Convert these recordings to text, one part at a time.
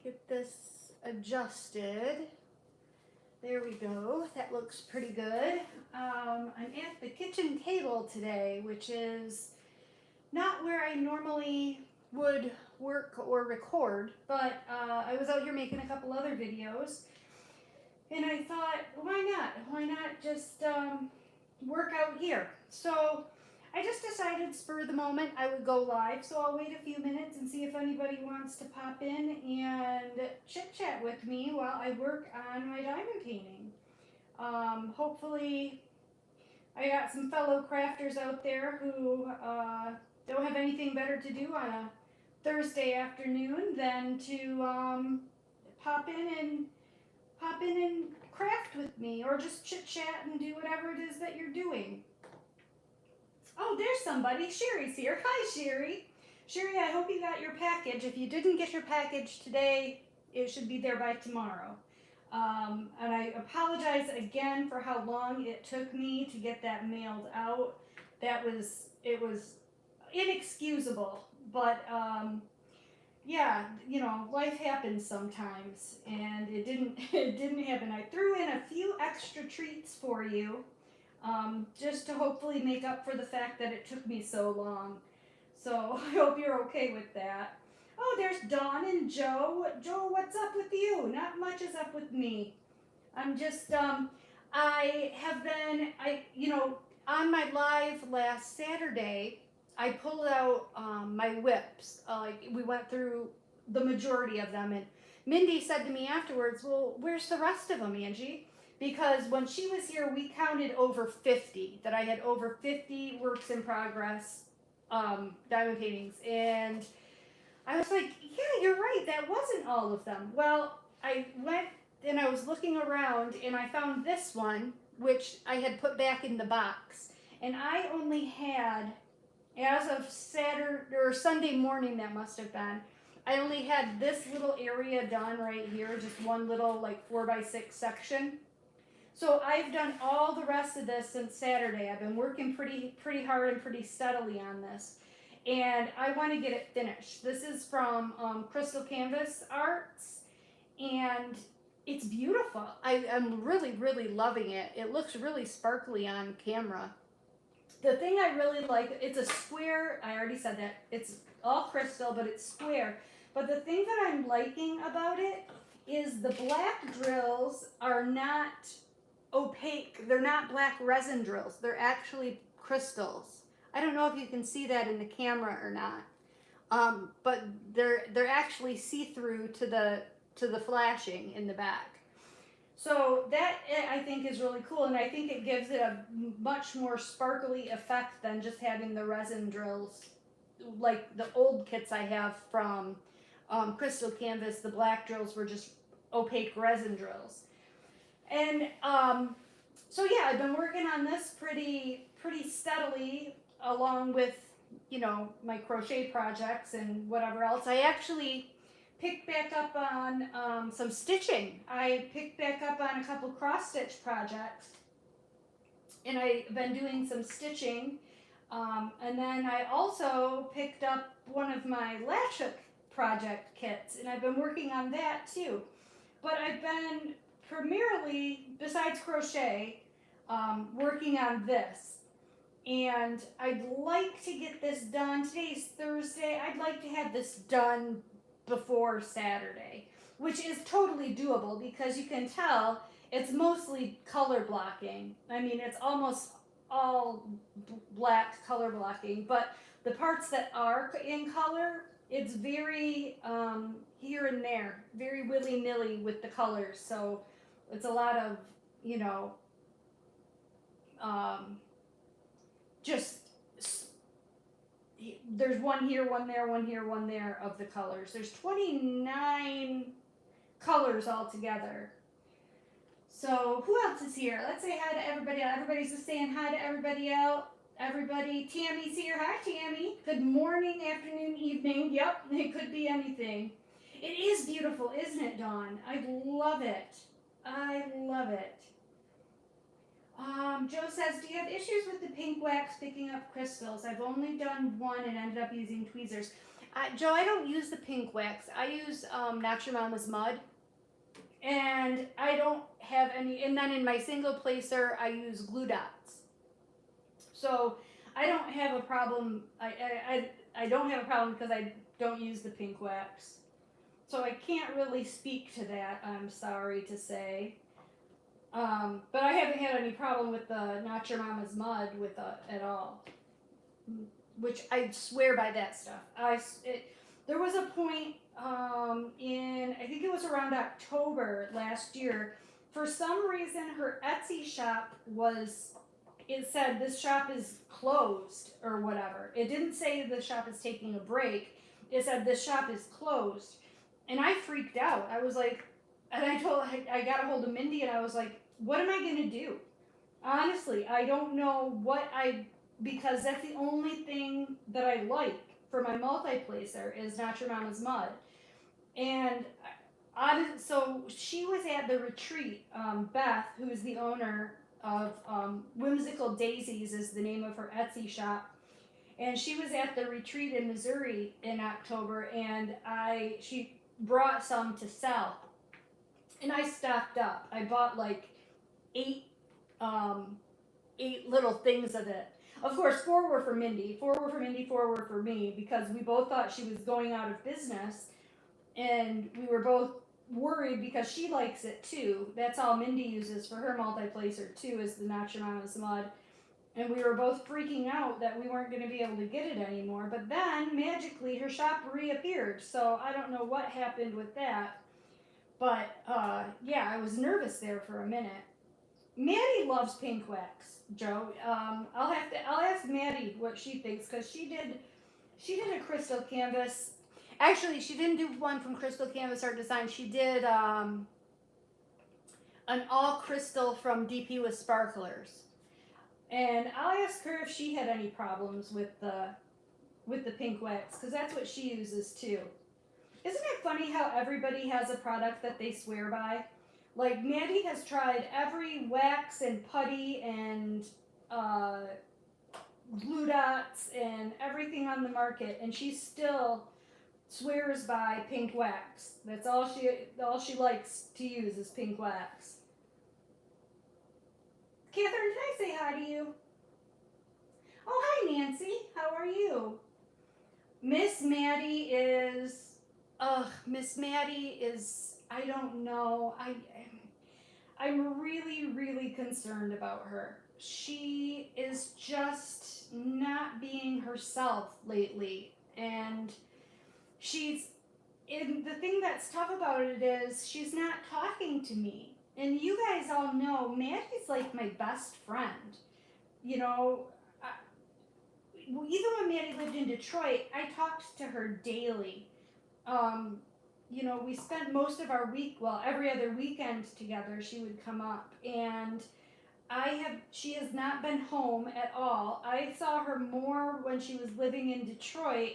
get this adjusted. There we go. That looks pretty good. I'm at the kitchen table today, which is not where I normally would work or record, but I was out here making a couple other videos, and I thought, why not? Why not just work out here? So I just decided, spur of the moment, I would go live. So I'll wait a few minutes and see if anybody wants to pop in and chit chat with me while I work on my diamond painting. Hopefully, I got some fellow crafters out there who don't have anything better to do on a Thursday afternoon than to pop in and craft with me, or just chit chat and do whatever it is that you're doing. Oh, there's somebody. Sherry's here. Hi, Sherry. Sherry, I hope you got your package. If you didn't get your package today, it should be there by tomorrow. And I apologize again for how long it took me to get that mailed out. It was inexcusable, but yeah, you know, life happens sometimes, and it didn't happen. I threw in a few extra treats for you, just to hopefully make up for the fact that it took me so long. So I hope you're okay with that. Oh, there's Dawn and Joe. Joe, what's up with you? Not much is up with me. I'm just, I have been, on my live last Saturday, I pulled out my whips. We went through the majority of them, and Mindy said to me afterwards, well, where's the rest of them, Angie? Because when she was here, we counted over 50, that I had over 50 works in progress diamond paintings. And I was like, yeah, you're right, that wasn't all of them. Well, I went and I was looking around, and I found this one, which I had put back in the box. And I only had, as of Saturday or Sunday morning, that must have been, I only had this little area done right here, just one little like 4x6 section. So I've done all the rest of this since Saturday. I've been working pretty hard and pretty steadily on this, and I want to get it finished. This is from Crystal Canvas Arts, and it's beautiful. I'm really loving it. It looks really sparkly on camera. The thing I really like, it's a square, I already said that, it's all crystal, but it's square. But the thing that I'm liking about it is the black drills are not opaque. They're not black resin drills. They're actually crystals. I don't know if you can see that in the camera or not, but they're actually see-through to the flashing in the back. So that, I think, is really cool, and I think it gives it a much more sparkly effect than just having the resin drills like the old kits I have from Crystal Canvas. The black drills were just opaque resin drills. And so yeah, I've been working on this pretty steadily, along with, you know, my crochet projects and whatever else. I actually picked back up on some stitching. I picked back up on a couple cross stitch projects, and I've been doing some stitching. And then I also picked up one of my latch hook project kits, and I've been working on that too. But I've been primarily, besides crochet, working on this. And I'd like to get this done. Today's Thursday. I'd like to have this done before Saturday, which is totally doable because you can tell it's mostly color blocking. I mean, it's almost all black color blocking, but the parts that are in color, it's very here and there, very willy-nilly with the colors. So it's a lot of, you know, just, there's one here, one there, one here, one there of the colors. There's 29 colors altogether. So who else is here? Let's say hi to everybody. Everybody's just saying hi to everybody else. Everybody, Tammy's here. Hi, Tammy. Good morning, afternoon, evening. Yep, it could be anything. It is beautiful, isn't it, Dawn? I love it. I love it. Joe says, do you have issues with the pink wax picking up crystals? I've only done one and ended up using tweezers. Joe, I don't use the pink wax. I use Not Your Mama's Mud. And I don't have any, and then in my single placer, I use glue dots. So I don't have a problem. I don't have a problem because I don't use the pink wax. So I can't really speak to that, I'm sorry to say. But I haven't had any problem with the Not Your Mama's Mud with at all. Which I swear by that stuff. There was a point in, I think it was around October last year. For some reason, her Etsy shop it said this shop is closed or whatever. It didn't say the shop is taking a break. It said this shop is closed. And I freaked out. I was like, and I got a hold of Mindy and I was like, what am I going to do? Honestly, I don't know because that's the only thing that I like for my multi-placer is Not Your Mama's Mud. And so she was at the retreat. Beth, who is the owner of Whimsical Daisies is the name of her Etsy shop. And she was at the retreat in Missouri in October, and she brought some to sell. And I stocked up. I bought like 8 little things of it. Of course, 4 were for Mindy. 4 were for Mindy, 4 were for me, because we both thought she was going out of business. And we were both worried because she likes it too. That's all Mindy uses for her multi-placer too, is the Not Your Mama's Mud. And we were both freaking out that we weren't going to be able to get it anymore. But then, magically, her shop reappeared. So I don't know what happened with that. But, yeah, I was nervous there for a minute. Maddie loves pink wax, Joe. I'll ask Maddie what she thinks, because she did a crystal canvas. Actually, she didn't do one from Crystal Canvas Art Design. She did an all crystal from DP with sparklers. And I'll ask her if she had any problems with the pink wax, because that's what she uses too. Isn't it funny how everybody has a product that they swear by? Like, Maddie has tried every wax and putty and glue dots and everything on the market, and she still swears by pink wax. That's all she likes to use is pink wax. Catherine, can I say hi to you? Oh, hi, Nancy. How are you? Miss Maddie is, I don't know. I'm really, really concerned about her. She is just not being herself lately. And the thing that's tough about it is she's not talking to me. And you guys all know Maddie's like my best friend. You know, even when Maddie lived in Detroit, I talked to her daily. You know, we spent most of our every other weekend together. She would come up, and she has not been home at all. I saw her more when she was living in Detroit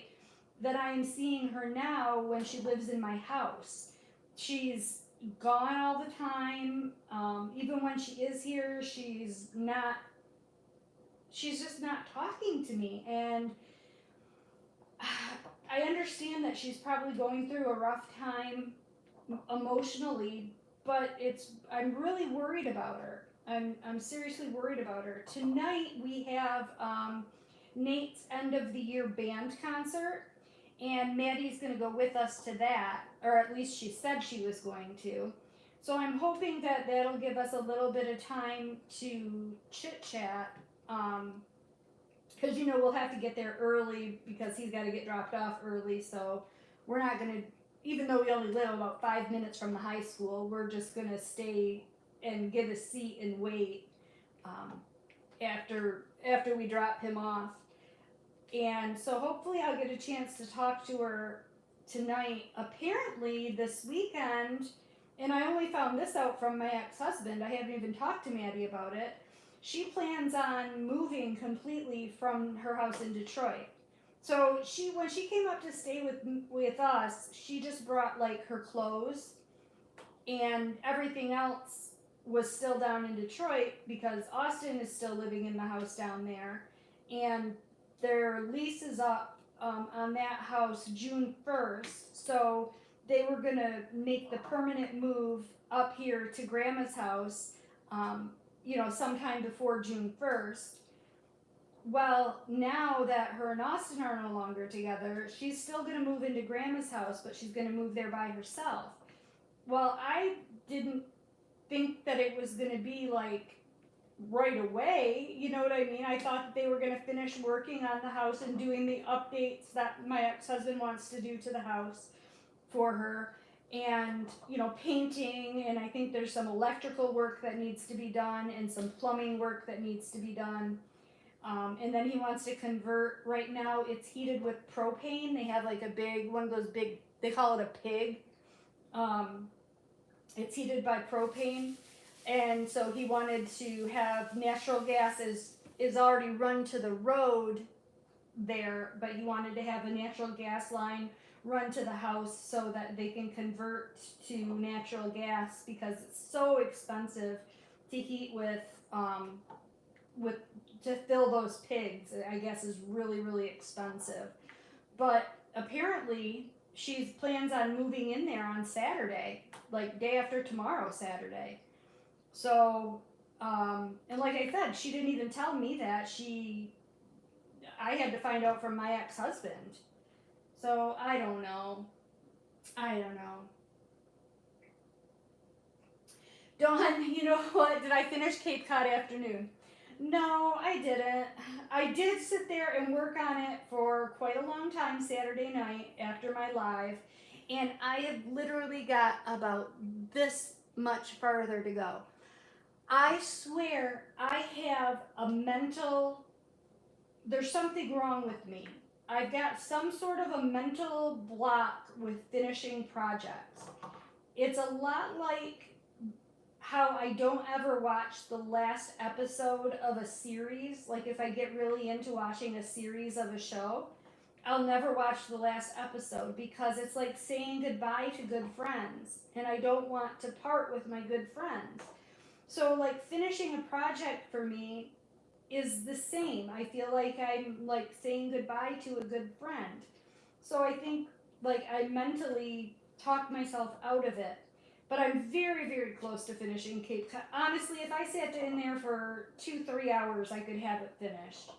than I am seeing her now when she lives in my house. She's gone all the time. Even when she is here, she's just not talking to me. And I understand that she's probably going through a rough time emotionally, but I'm really worried about her. I'm seriously worried about her. Tonight we have Nate's end of the year band concert, and Maddie's going to go with us to that, or at least she said she was going to. So I'm hoping that that'll give us a little bit of time to chit-chat, because, you know, we'll have to get there early because he's got to get dropped off early, so we're not going to, even though we only live about 5 minutes from the high school, we're just going to stay and get a seat and wait after we drop him off. And so hopefully I'll get a chance to talk to her tonight. Apparently this weekend, and I only found this out from my ex-husband, I haven't even talked to Maddie about it, she plans on moving completely from her house in Detroit. So when she came up to stay with us, she just brought like her clothes, and everything else was still down in Detroit because Austin is still living in the house down there, and their lease is up on that house June 1st. So they were going to make the permanent move up here to Grandma's house, sometime before June 1st. Well, now that her and Austin are no longer together, she's still going to move into Grandma's house, but she's going to move there by herself. Well, I didn't think that it was going to be like right away, you know what I mean? I thought that they were going to finish working on the house and doing the updates that my ex-husband wants to do to the house for her, and painting, and I think there's some electrical work that needs to be done and some plumbing work that needs to be done. And then he wants to convert. Right now it's heated with propane. They have like a big one of those big, they call it a pig. It's heated by propane, and so he wanted to have natural gas is already run to the road there, but he wanted to have a natural gas line run to the house so that they can convert to natural gas, because it's so expensive to heat with to fill those pigs. I guess is really, really expensive. But apparently she plans on moving in there on Saturday, like day after tomorrow, Saturday. So, and like I said, she didn't even tell me that. I had to find out from my ex-husband. So I don't know. Dawn, you know what? Did I finish Cape Cod afternoon? No, I didn't. I did sit there and work on it for quite a long time Saturday night after my live, and I have literally got about this much farther to go. I swear I have there's something wrong with me. I've got some sort of a mental block with finishing projects. It's a lot like how I don't ever watch the last episode of a series. Like if I get really into watching a series of a show, I'll never watch the last episode, because it's like saying goodbye to good friends, and I don't want to part with my good friends. So like finishing a project for me is the same. I feel like I'm like saying goodbye to a good friend. So I think like I mentally talked myself out of it. But I'm very, very close to finishing Cape Cod. Honestly, if I sat in there for 2-3 hours, I could have it finished.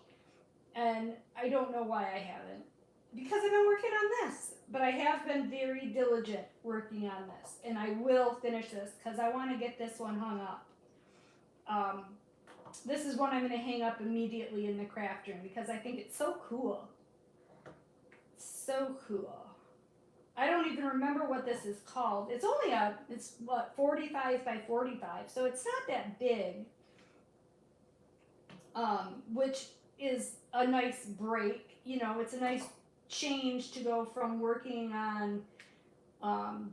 And I don't know why I haven't. Because I've been working on this. But I have been very diligent working on this. And I will finish this because I want to get this one hung up. This is one I'm going to hang up immediately in the craft room because I think it's so cool. So cool. I don't even remember what this is called. It's only 45 by 45, so it's not that big. Which is a nice break. It's a nice change to go from working on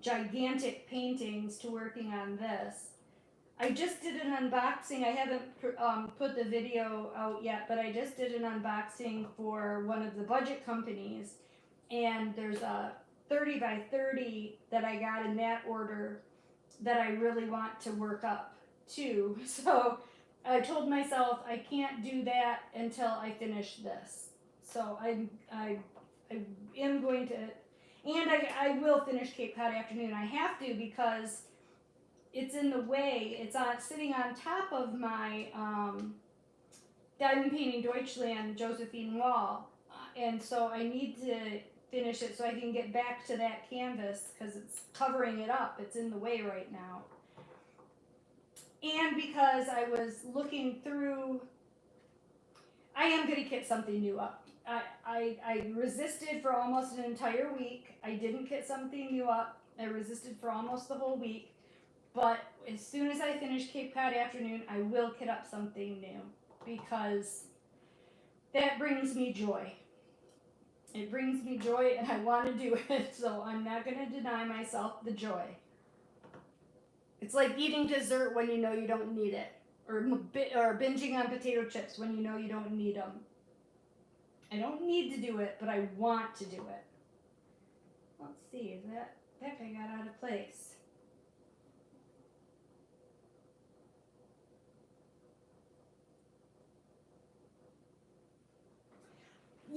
gigantic paintings to working on this. I just did an unboxing. I haven't put the video out yet, but I just did an unboxing for one of the budget companies, and there's a 30 by 30 that I got in that order that I really want to work up too. So I told myself I can't do that until I finish this. So I am going to, and I will finish Cape Cod Afternoon. I have to because it's in the way. It's sitting on top of my Diamond Painting Deutschland Josephine wall, and so I need to finish it so I can get back to that canvas because it's covering it up. It's in the way right now. And because I was looking through, I am going to kit something new up. I resisted for almost an entire week. I didn't kit something new up. I resisted for almost the whole week. But as soon as I finish Cape Cod Afternoon, I will kit up something new because that brings me joy. It brings me joy and I want to do it, so I'm not going to deny myself the joy. It's like eating dessert when you know you don't need it, or binging on potato chips when you know you don't need them. I don't need to do it, but I want to do it. Let's see, that guy got out of place.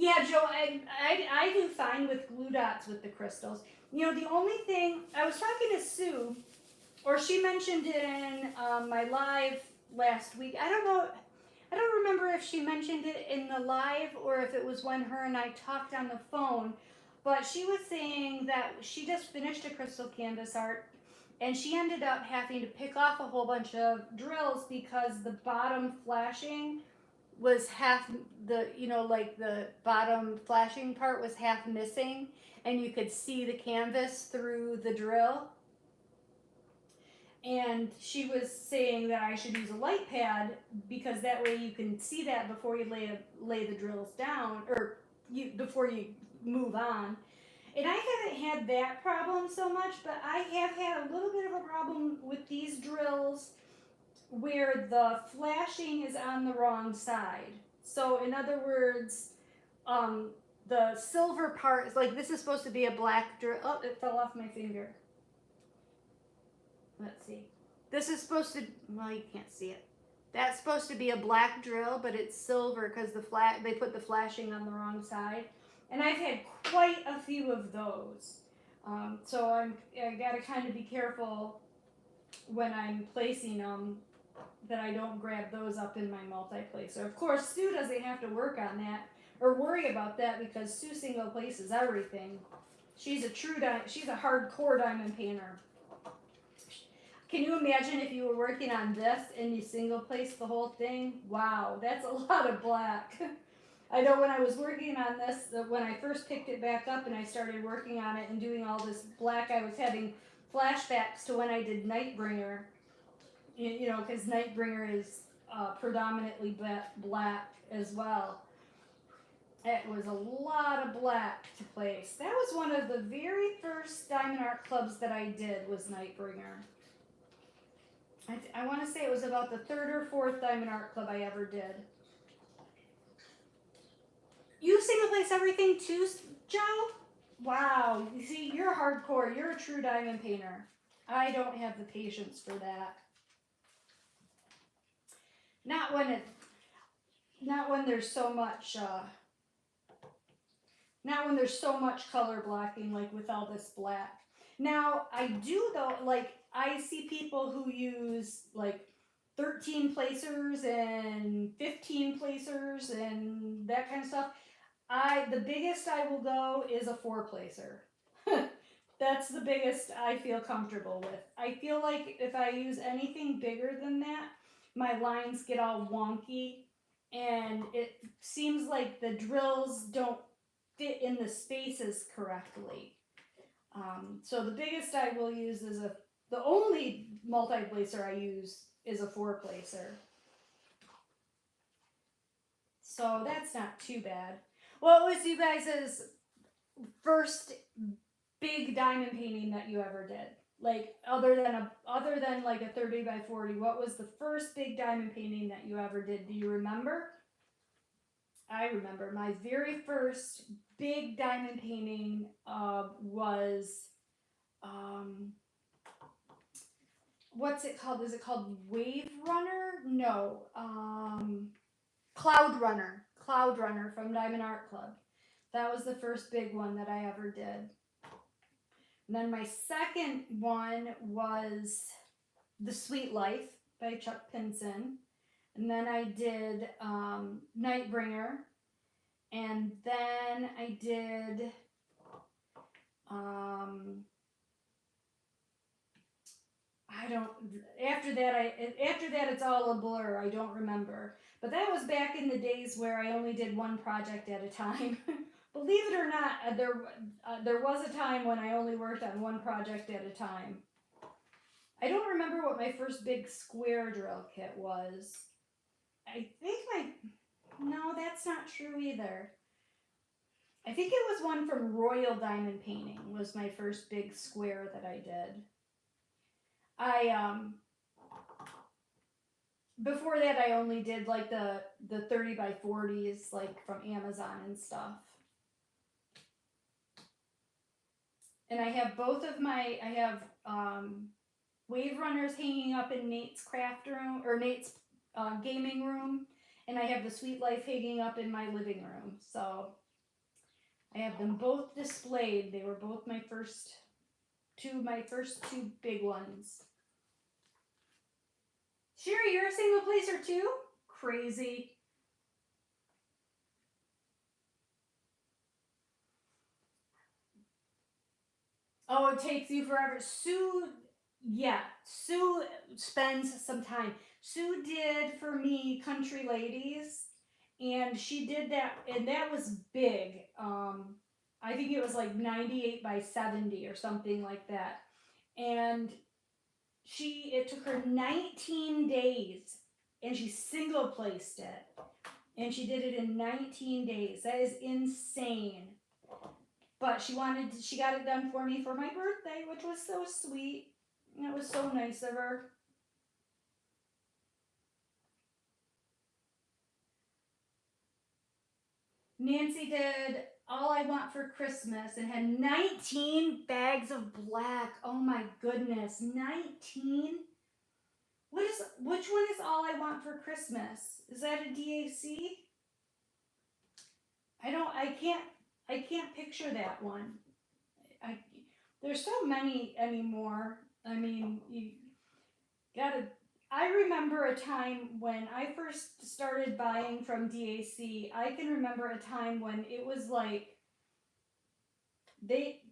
Yeah, Joe, I do fine with glue dots with the crystals. You know, the only thing, I was talking to Sue, or she mentioned it in my live last week. I don't know, I don't remember if she mentioned it in the live or if it was when her and I talked on the phone, but she was saying that she just finished a crystal canvas art and she ended up having to pick off a whole bunch of drills because the bottom flashing was half, the you know, like the bottom flashing part was half missing and you could see the canvas through the drill. And she was saying that I should use a light pad because that way you can see that before you lay the drills down, or before you move on. And I haven't had that problem so much, but I have had a little bit of a problem with these drills where the flashing is on the wrong side. So in other words, the silver part is like, this is supposed to be a black drill. Oh, it fell off my finger. Let's see. This is supposed to, well, you can't see it. That's supposed to be a black drill, but it's silver because they put the flashing on the wrong side. And I've had quite a few of those. So I gotta kind of be careful when I'm placing them that I don't grab those up in my multi-placer. Of course, Sue doesn't have to work on that or worry about that because Sue single places everything. She's a hardcore diamond painter. Can you imagine if you were working on this and you single place the whole thing? Wow, that's a lot of black. I know when I was working on this, when I first picked it back up and I started working on it and doing all this black, I was having flashbacks to when I did Nightbringer. You know, because Nightbringer is predominantly black as well. It was a lot of black to place. That was one of the very first diamond art clubs that I did, was Nightbringer. I want to say it was about the third or fourth diamond art club I ever did. You single place everything too, Joe? Wow. You see, you're hardcore. You're a true diamond painter. I don't have the patience for that. Not when there's so much not when there's so much color blocking, like with all this black. Now, I do though, like I see people who use like 13 placers and 15 placers and that kind of stuff. The biggest I will go is a 4 placer. That's the biggest I feel comfortable with. I feel like if I use anything bigger than that, my lines get all wonky and it seems like the drills don't fit in the spaces correctly. So the biggest I will use is the only multi-placer I use is a 4 placer. So that's not too bad. What was you guys' first big diamond painting that you ever did? Like other than like a 30 by 40, what was the first big diamond painting that you ever did? Do you remember? I remember my very first big diamond painting was what's it called? Is it called Wave Runner? No. Cloud Runner. Cloud Runner from Diamond Art Club. That was the first big one that I ever did. And then my second one was The Sweet Life by Chuck Pinson. And then I did Nightbringer. And then I did after that it's all a blur. I don't remember. But that was back in the days where I only did one project at a time. Believe it or not, there was a time when I only worked on one project at a time. I don't remember what my first big square drill kit was. I think no, that's not true either. I think it was one from Royal Diamond Painting was my first big square that I did. Before that I only did like the 30 by 40s like from Amazon and stuff. And I have Wave Runners hanging up in Nate's craft room, or Nate's gaming room, and I have the Sweet Life hanging up in my living room. So I have them both displayed. They were both my first two big ones. Sherry, you're a single placer too? Crazy. Oh, it takes you forever. Sue spends some time. Sue did for me Country Ladies, and she did that, and that was big. I think it was like 98 by 70 or something like that. And it took her 19 days, and she single placed it. And she did it in 19 days. That is insane. But she got it done for me for my birthday, which was so sweet. It was so nice of her. Nancy did All I Want for Christmas and had 19 bags of black. Oh my goodness, 19? Which one is All I Want for Christmas? Is that a DAC? I can't picture that one. There's so many anymore. I mean, you gotta. I remember a time when I first started buying from DAC. I can remember a time when it was like they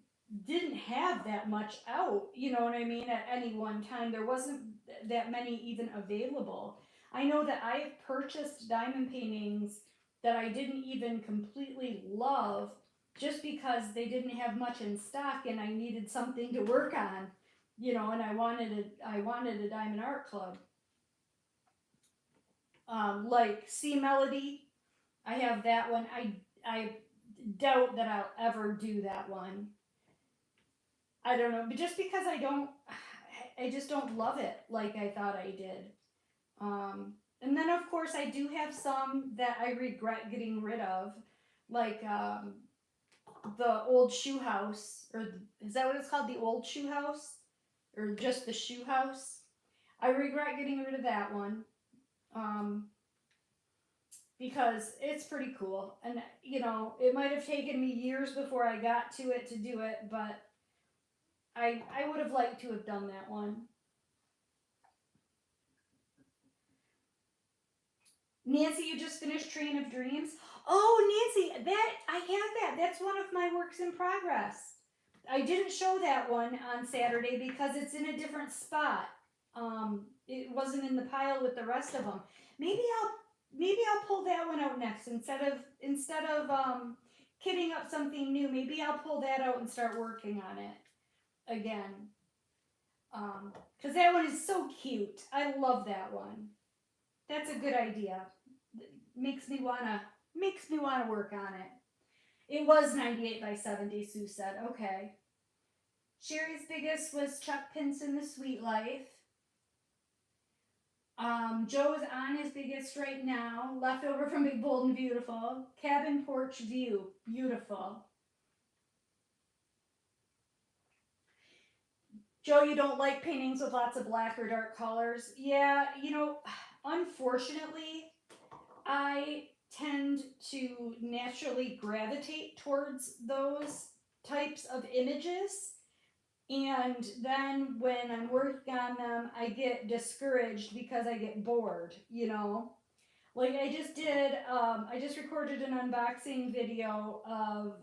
didn't have that much out, you know what I mean, at any one time. There wasn't that many even available. I know that I've purchased diamond paintings that I didn't even completely love just because they didn't have much in stock and I needed something to work on, you know, and I wanted a diamond art club. Like Sea Melody, I have that one. I doubt that I'll ever do that one. I don't know, but just because I just don't love it like I thought I did. And then of course I do have some that I regret getting rid of, like the old shoe house, or is that what it's called? The old shoe house, or just the shoe house? I regret getting rid of that one. Because it's pretty cool, and you know, it might have taken me years before I got to it to do it, but I would have liked to have done that one. Nancy, you just finished Train of Dreams? Oh, Nancy, that I have that. That's one of my works in progress. I didn't show that one on Saturday because it's in a different spot. It wasn't in the pile with the rest of them. Maybe I'll pull that one out next instead of kitting up something new. Maybe I'll pull that out and start working on it again. Because that one is so cute. I love that one. That's a good idea. Makes me wanna work on it. It was 98 by 70, Sue said. Okay. Sherry's biggest was Chuck Pinson, The Sweet Life. Joe is on his biggest right now. Leftover from Big, Bold, and Beautiful. Cabin Porch View. Beautiful. Joe, you don't like paintings with lots of black or dark colors? Yeah, you know, unfortunately, I tend to naturally gravitate towards those types of images. And then when I'm working on them, I get discouraged because I get bored, you know? Like I just recorded an unboxing video of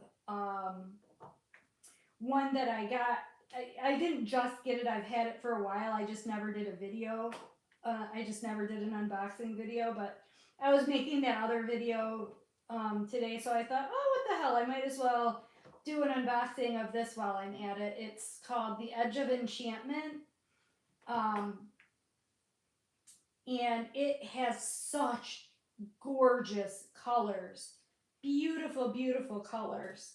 one that I got. I didn't just get it, I've had it for a while. I just never did a video. I just never did an unboxing video, but I was making that other video today, so I thought, oh, what the hell, I might as well do an unboxing of this while I'm at it. It's called The Edge of Enchantment. And it has such gorgeous colors. Beautiful, beautiful colors.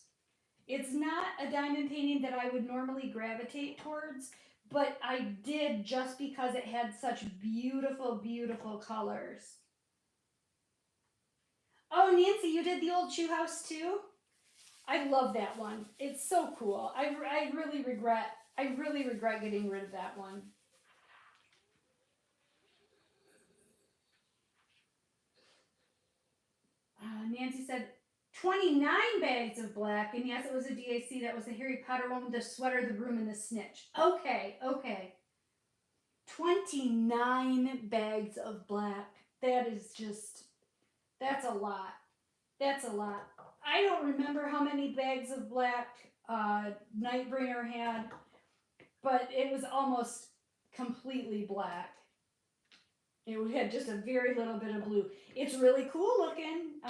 It's not a diamond painting that I would normally gravitate towards, but I did just because it had such beautiful, beautiful colors. Oh, Nancy, you did the old shoe house too? I love that one. It's so cool. I really regret getting rid of that one. Nancy said 29 bags of black, and yes, it was a DAC. That was the Harry Potter one with the sweater, the broom, and the snitch. Okay, okay. 29 bags of black. That is just, that's a lot. That's a lot. I don't remember how many bags of black Nightbringer had, but it was almost completely black. It had just a very little bit of blue. It's really cool looking.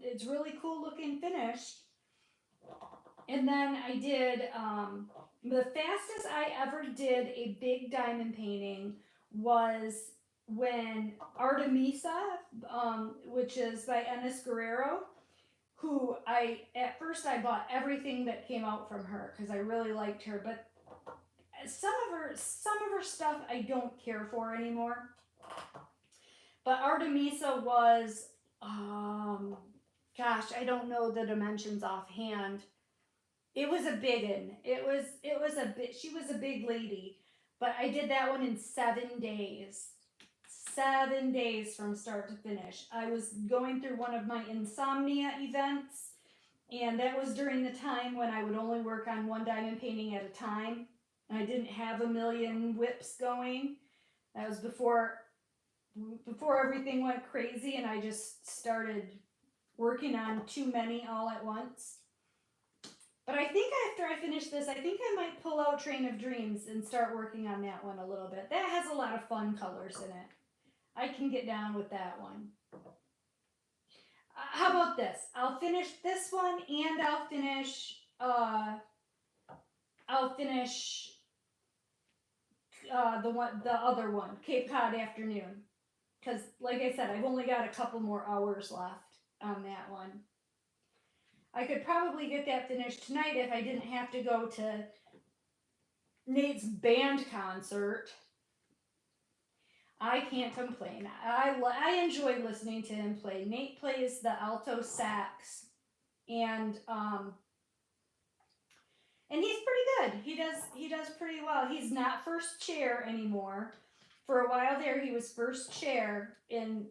It's really cool looking finish. And then I did, the fastest I ever did a big diamond painting was when Artemisa, which is by Enes Guerrero, who at first I bought everything that came out from her because I really liked her, but some of her stuff I don't care for anymore. But Artemisa was, gosh, I don't know the dimensions offhand. It was a big one. It was a bit. She was a big lady, but I did that one in 7 days. 7 days from start to finish. I was going through one of my insomnia events, and that was during the time when I would only work on one diamond painting at a time. I didn't have a million whips going. That was before everything went crazy, and I just started working on too many all at once. But I think after I finish this, I think I might pull out Train of Dreams and start working on that one a little bit. That has a lot of fun colors in it. I can get down with that one. How about this? I'll finish this one, and I'll finish the other one, Cape Cod Afternoon. Because, like I said, I've only got a couple more hours left on that one. I could probably get that finished tonight if I didn't have to go to Nate's band concert. I can't complain. I enjoy listening to him play. Nate plays the alto sax, and he's pretty good. He does pretty well. He's not first chair anymore. For a while there, he was first chair in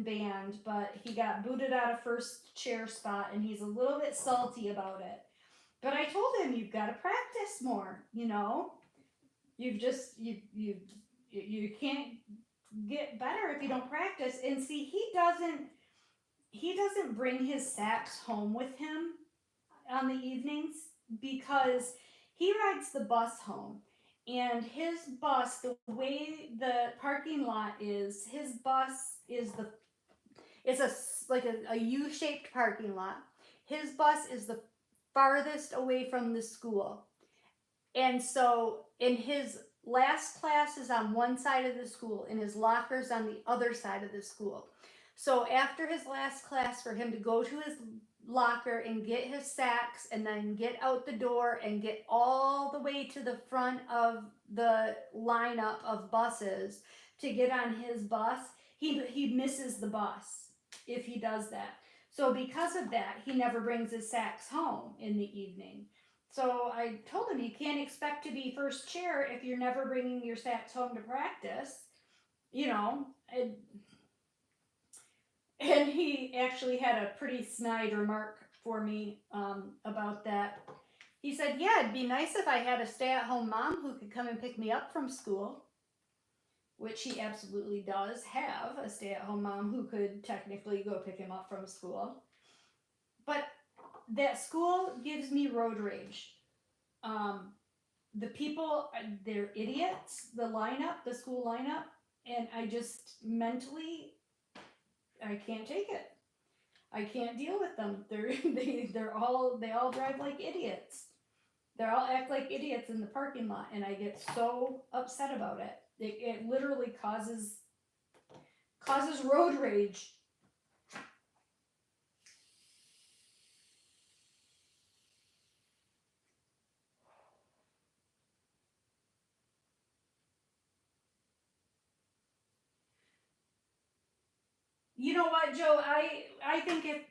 band, but he got booted out of first chair spot, and he's a little bit salty about it. But I told him, you've got to practice more. You know, you can't get better if you don't practice. And see, he doesn't bring his sax home with him on the evenings because he rides the bus home. And his bus, the way the parking lot is, his bus is like a U-shaped parking lot. His bus is the farthest away from the school. And so in his last class is on one side of the school, and his locker's on the other side of the school. So after his last class, for him to go to his locker and get his sax and then get out the door and get all the way to the front of the lineup of buses to get on his bus, he misses the bus if he does that. So because of that, he never brings his sax home in the evening. So I told him, you can't expect to be first chair if you're never bringing your sax home to practice, you know. And he actually had a pretty snide remark for me about that. He said, yeah, it'd be nice if I had a stay-at-home mom who could come and pick me up from school, which he absolutely does have, a stay-at-home mom who could technically go pick him up from school. But that school gives me road rage. The people, they're idiots, the school lineup, and I just mentally, I can't take it. I can't deal with them. They all drive like idiots. They all act like idiots in the parking lot, and I get so upset about it. It literally causes road rage. You know what, Joe? I think if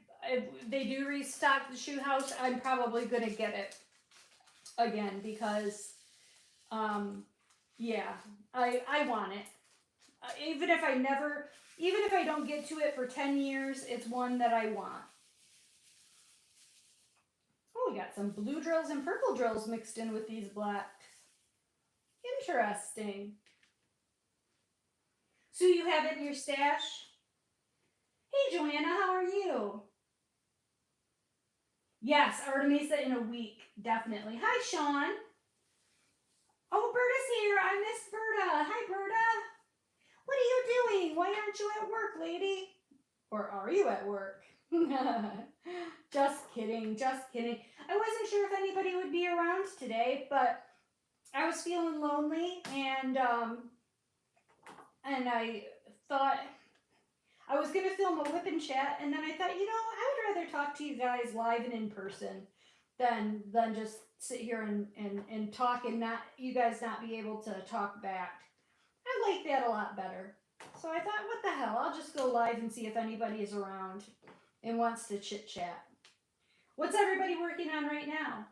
they do restock the shoe house, I'm probably gonna get it again because, yeah, I want it. Even if I don't get to it for 10 years, it's one that I want. we got some blue drills and purple drills mixed in with these blacks. Interesting. Sue, you have it in your stash? Hey, Joanna, how are you? Yes, Artemisa in a week, definitely. Hi, Sean. Oh, Berta's here. I miss Berta. Hi, Berta. What are you doing? Why aren't you at work, lady? Or are you at work? Just kidding, just kidding. I wasn't sure if anybody would be around today, but I was feeling lonely, and I thought I was gonna film a whip and chat, and then I thought, you know, I would rather talk to you guys live and in person than just sit here and talk and not you guys not be able to talk back. I like that a lot better. So I thought, what the hell? I'll just go live and see if anybody is around and wants to chit chat. What's everybody working on right now?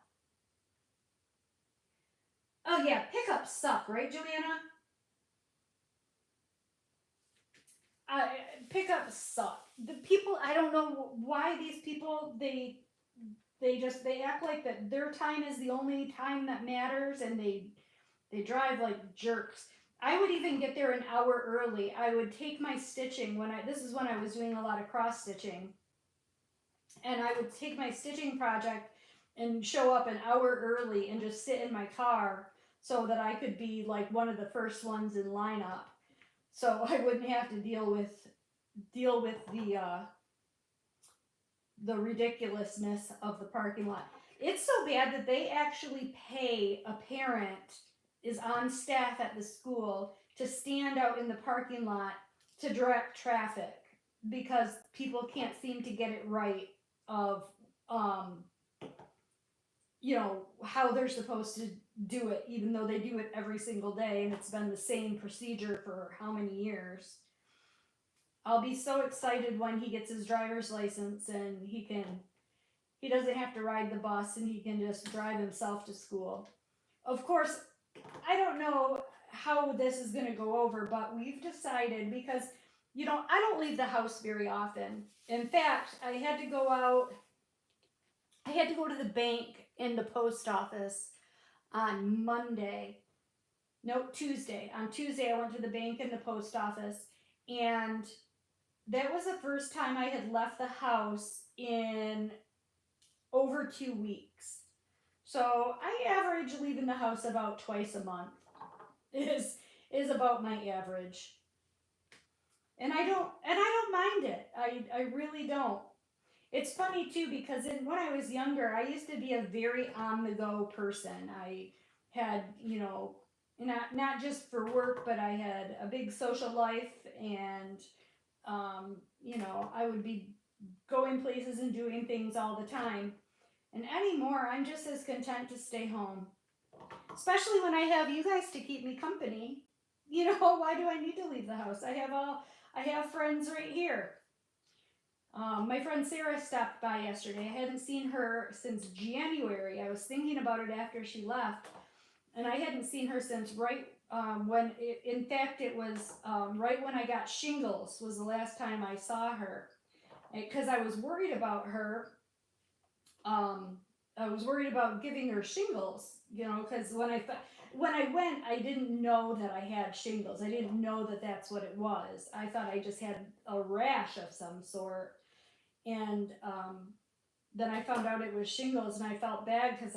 Oh yeah, pickups suck, right, Joanna? Pickups suck. The people, I don't know why these people, they act like that their time is the only time that matters, and they drive like jerks. I would even get there an hour early. I would take my stitching this is when I was doing a lot of cross stitching, and I would take my stitching project and show up an hour early and just sit in my car so that I could be like one of the first ones in lineup, so I wouldn't have to deal with the ridiculousness of the parking lot. It's so bad that they actually pay a parent is on staff at the school to stand out in the parking lot to direct traffic because people can't seem to get it right of you know, how they're supposed to do it, even though they do it every single day, and it's been the same procedure for how many years. I'll be so excited when he gets his driver's license and he doesn't have to ride the bus and he can just drive himself to school. Of course, I don't know how this is going to go over, but we've decided, because, you know, I don't leave the house very often. In fact, I had to go to the bank and the post office on Monday. No, Tuesday. On Tuesday, I went to the bank and the post office, and that was the first time I had left the house in over 2 weeks. So I average leaving the house about twice a month. Is about my average. And I don't mind it. I really don't. It's funny too, because when I was younger, I used to be a very on the go person. I had, you know, not just for work, but I had a big social life, and you know, I would be going places and doing things all the time. And anymore, I'm just as content to stay home. Especially when I have you guys to keep me company. You know, why do I need to leave the house? I have friends right here. My friend Sarah stopped by yesterday. I hadn't seen her since January. I was thinking about it after she left, and I hadn't seen her since in fact, it was right when I got shingles was the last time I saw her, because I was worried about her. I was worried about giving her shingles, you know, because when I went, I didn't know that I had shingles. I didn't know that that's what it was. I thought I just had a rash of some sort, and then I found out it was shingles, and I felt bad because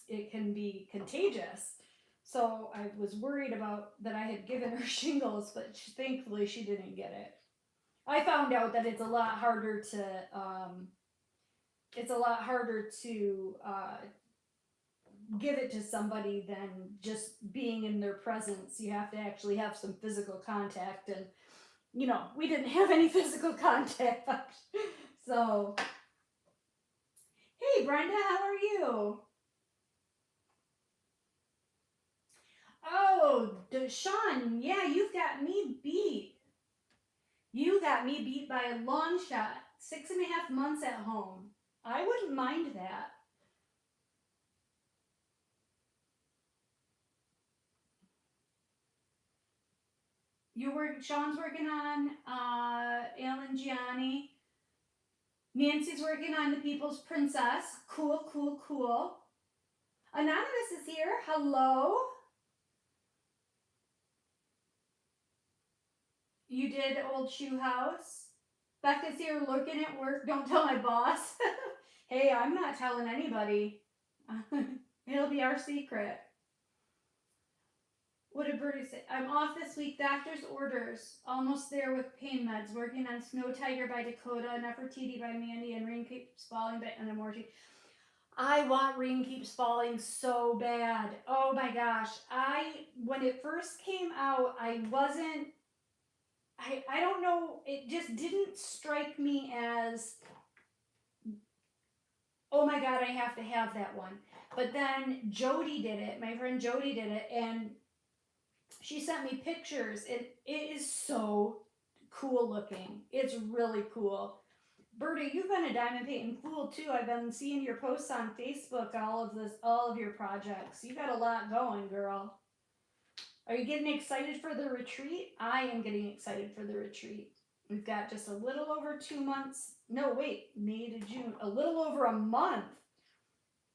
it can be contagious. So I was worried about that I had given her shingles, but thankfully she didn't get it. I found out that it's a lot harder to give it to somebody than just being in their presence. You have to actually have some physical contact, and you know, we didn't have any physical contact. So, hey Brenda, how are you? Oh, Deshaun, yeah, you've got me beat. You got me beat by a long shot. 6.5 months at home. I wouldn't mind that. Sean's working on Alan Gianni. Nancy's working on the People's Princess. Cool, cool, cool. Anonymous is here. Hello. You did Old Shoe House. Becca's here looking at work. Don't tell my boss. Hey, I'm not telling anybody. It'll be our secret. What did Birdie say? I'm off this week. Doctor's orders. Almost there with pain meds. Working on Snow Tiger by Dakota, Nefertiti by Mandy, and Rain Keeps Falling by Anamorti. I want Rain Keeps Falling so bad. Oh my gosh. When it first came out, I don't know, it just didn't strike me as, oh my God, I have to have that one. But then Jody did it, my friend Jody did it, and she sent me pictures. It is so cool looking. It's really cool. Bertie, you've been a diamond painting fool too. I've been seeing your posts on Facebook, all of your projects. You got a lot going, girl. Are you getting excited for the retreat? I am getting excited for the retreat. We've got just a little over 2 months. No, wait, May to June. A little over a month.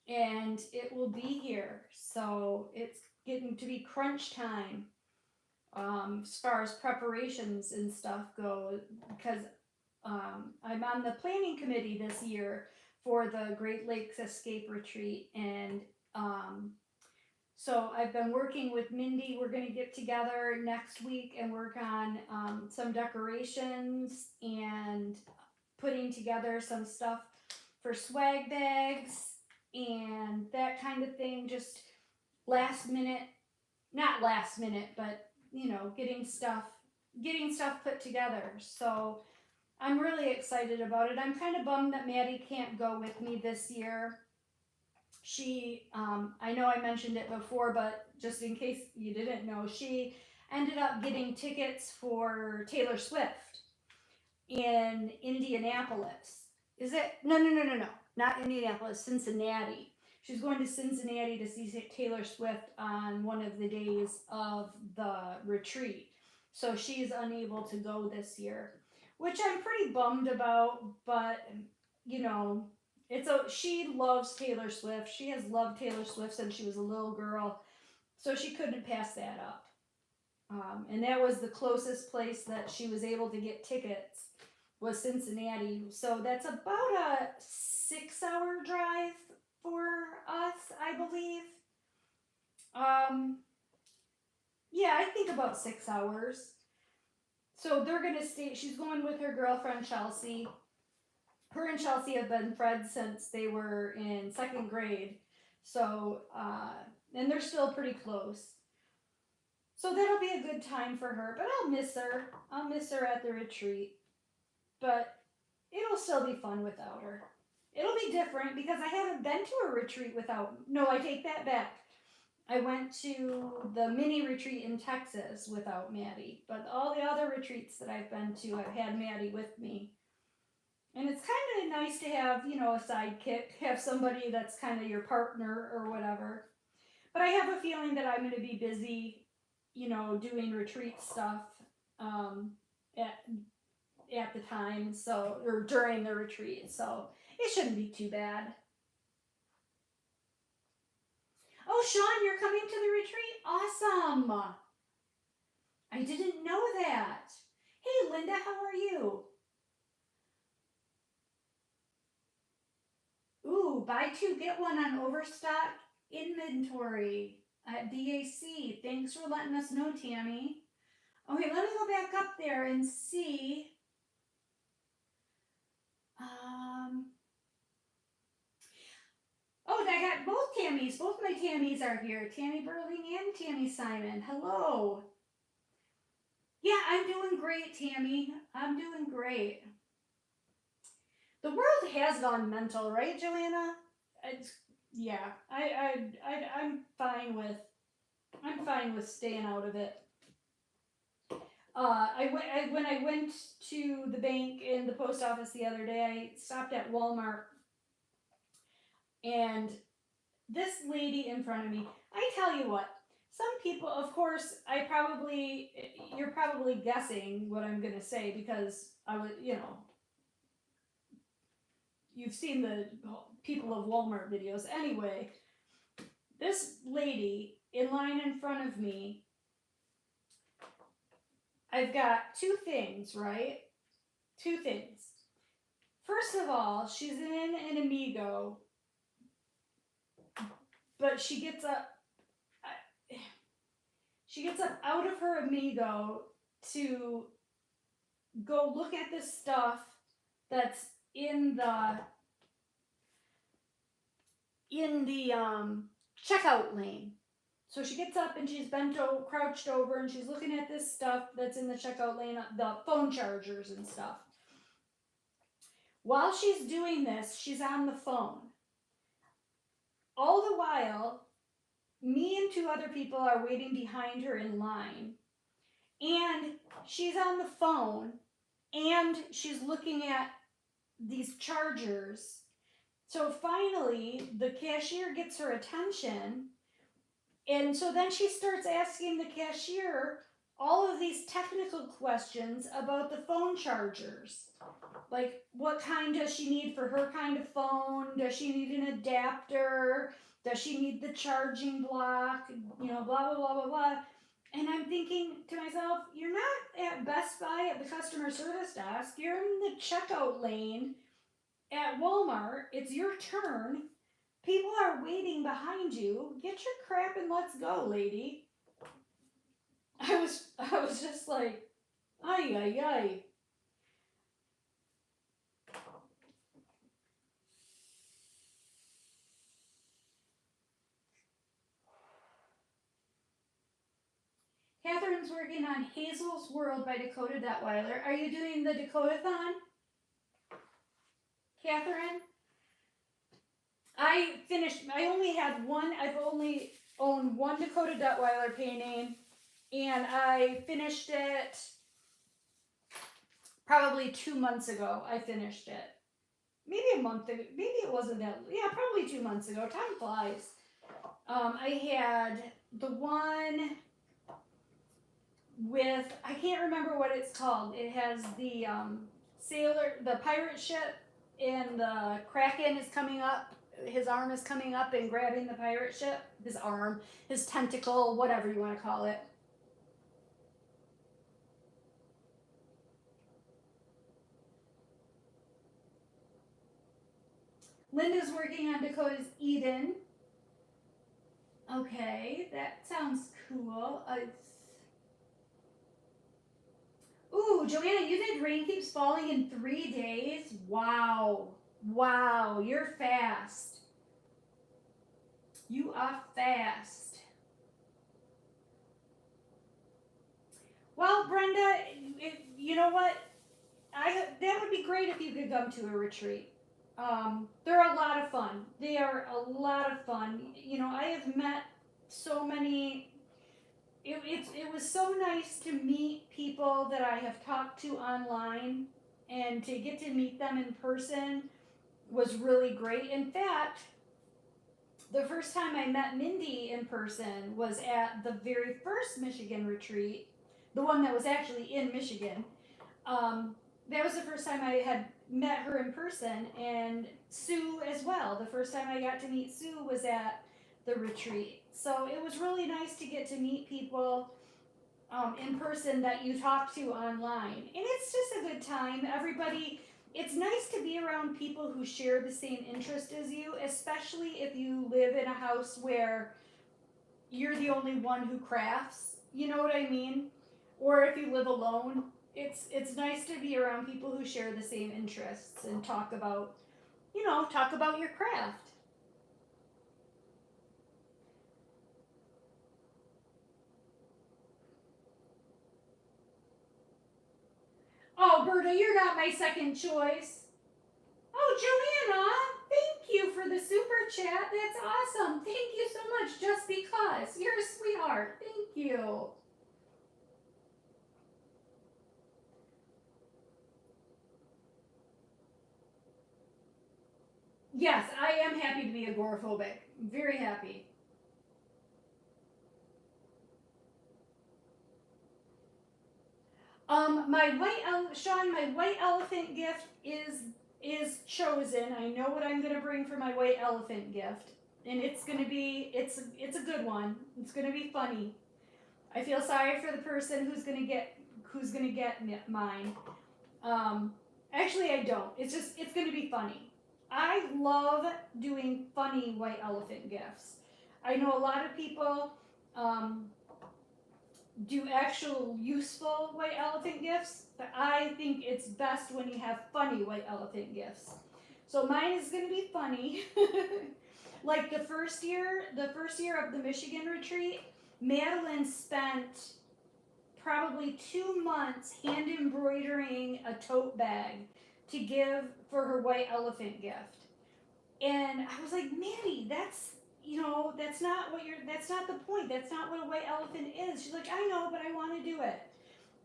And it will be here. So it's getting to be crunch time as far as preparations and stuff go. Because I'm on the planning committee this year for the Great Lakes Escape Retreat. And so I've been working with Mindy. We're going to get together next week and work on some decorations and putting together some stuff for swag bags and that kind of thing. Just last minute, not last minute, but getting stuff put together. So I'm really excited about it. I'm kind of bummed that Maddie can't go with me this year. She, I know I mentioned it before, but just in case you didn't know, she ended up getting tickets for Taylor Swift in Indianapolis. Is it? No. Not Indianapolis, Cincinnati. She's going to Cincinnati to see Taylor Swift on one of the days of the retreat. So she's unable to go this year, which I'm pretty bummed about, but she loves Taylor Swift. She has loved Taylor Swift since she was a little girl, so she couldn't pass that up. And that was the closest place that she was able to get tickets, was Cincinnati. So that's about a 6-hour drive for us, I believe. Yeah, I think about 6 hours. So they're gonna stay. She's going with her girlfriend Chelsea. Her and Chelsea have been friends since they were in 2nd grade. So, and they're still pretty close. So that'll be a good time for her, but I'll miss her. I'll miss her at the retreat. But it'll still be fun without her. It'll be different because I haven't been to a retreat without, no, I take that back. I went to the mini retreat in Texas without Maddie, but all the other retreats that I've been to, I've had Maddie with me. And it's kind of nice to have, a sidekick, have somebody that's kind of your partner or whatever. But I have a feeling that I'm going to be busy, doing retreat stuff at the time, or during the retreat. So it shouldn't be too bad. Oh, Sean, you're coming to the retreat? Awesome. I didn't know that. Hey, Linda, how are you? Ooh, buy 2, get 1 on overstock inventory at DAC. Thanks for letting us know, Tammy. Okay, let me go back up there and see. Oh, I got both Tammys. Both my Tammys are here. Tammy Burling and Tammy Simon. Hello. Yeah, I'm doing great, Tammy. I'm doing great. The world has gone mental, right, Joanna? I'm fine with staying out of it. When I went to the bank and the post office the other day, I stopped at Walmart, and this lady in front of me, I tell you what, some people, of course, you're probably guessing what I'm going to say because I was, you've seen the people of Walmart videos. Anyway, this lady in line in front of me, I've got two things, right? Two things. First of all, she's in an Amigo, but she gets up out of her Amigo to go look at this stuff that's in the checkout lane. So she gets up and she's crouched over, and she's looking at this stuff that's in the checkout lane, the phone chargers and stuff. While she's doing this, she's on the phone. All the while, me and two other people are waiting behind her in line, and she's on the phone, and she's looking at these chargers. So finally, the cashier gets her attention, and so then she starts asking the cashier all of these technical questions about the phone chargers. Like, what kind does she need for her kind of phone? Does she need an adapter? Does she need the charging block? You know, blah, blah, blah, blah, blah. And I'm thinking to myself, you're not at Best Buy at the customer service desk. You're in the checkout lane at Walmart. It's your turn. People are waiting behind you. Get your crap and let's go, lady. I was just like, ay, ay, ay. Catherine's working on Hazel's World by Dakota Detweiler. Are you doing the Dakota-thon, Catherine? I only had one. I've only owned one Dakota Detweiler painting, and I finished it probably 2 months ago. I finished it. Maybe a month ago. Maybe it wasn't that. Yeah, probably 2 months ago. Time flies. I had the one with, I can't remember what it's called. It has the the pirate ship, and the Kraken is coming up. His arm is coming up and grabbing the pirate ship. His arm, his tentacle, whatever you want to call it. Linda's working on Dakota's Eden. Okay, that sounds cool. Ooh, Joanna, you think rain keeps falling in 3 days? Wow. Wow, you're fast. You are fast. Well, Brenda, you know what? That would be great if you could come to a retreat. They're a lot of fun. They are a lot of fun. You know, I have met so many. It was so nice to meet people that I have talked to online, and to get to meet them in person was really great. In fact, the first time I met Mindy in person was at the very first Michigan retreat, the one that was actually in Michigan. That was the first time I had met her in person, and Sue as well. The first time I got to meet Sue was at the retreat. So it was really nice to get to meet people in person that you talk to online. And it's just a good time. Everybody, it's nice to be around people who share the same interest as you, especially if you live in a house where you're the only one who crafts. You know what I mean? Or if you live alone. It's nice to be around people who share the same interests and talk about your craft. Oh, Berta, you're not my second choice. Oh, Joanna, thank you for the super chat. That's awesome. Thank you so much, just because. You're a sweetheart. Thank you. Yes, I am happy to be agoraphobic. Very happy. My white elephant gift is is chosen. I know what I'm going to bring for my white elephant gift, and it's going to be it's a good one. It's going to be funny. I feel sorry for the person who's going to get mine. Actually, I don't. It's going to be funny. I love doing funny white elephant gifts. I know a lot of people do actual useful white elephant gifts, but I think it's best when you have funny white elephant gifts. So mine is going to be funny. Like the first year of the Michigan retreat, Madeline spent probably 2 months hand embroidering a tote bag to give for her white elephant gift. And I was like, Maddie, that's not the point. That's not what a white elephant is. She's like, I know, but I want to do it.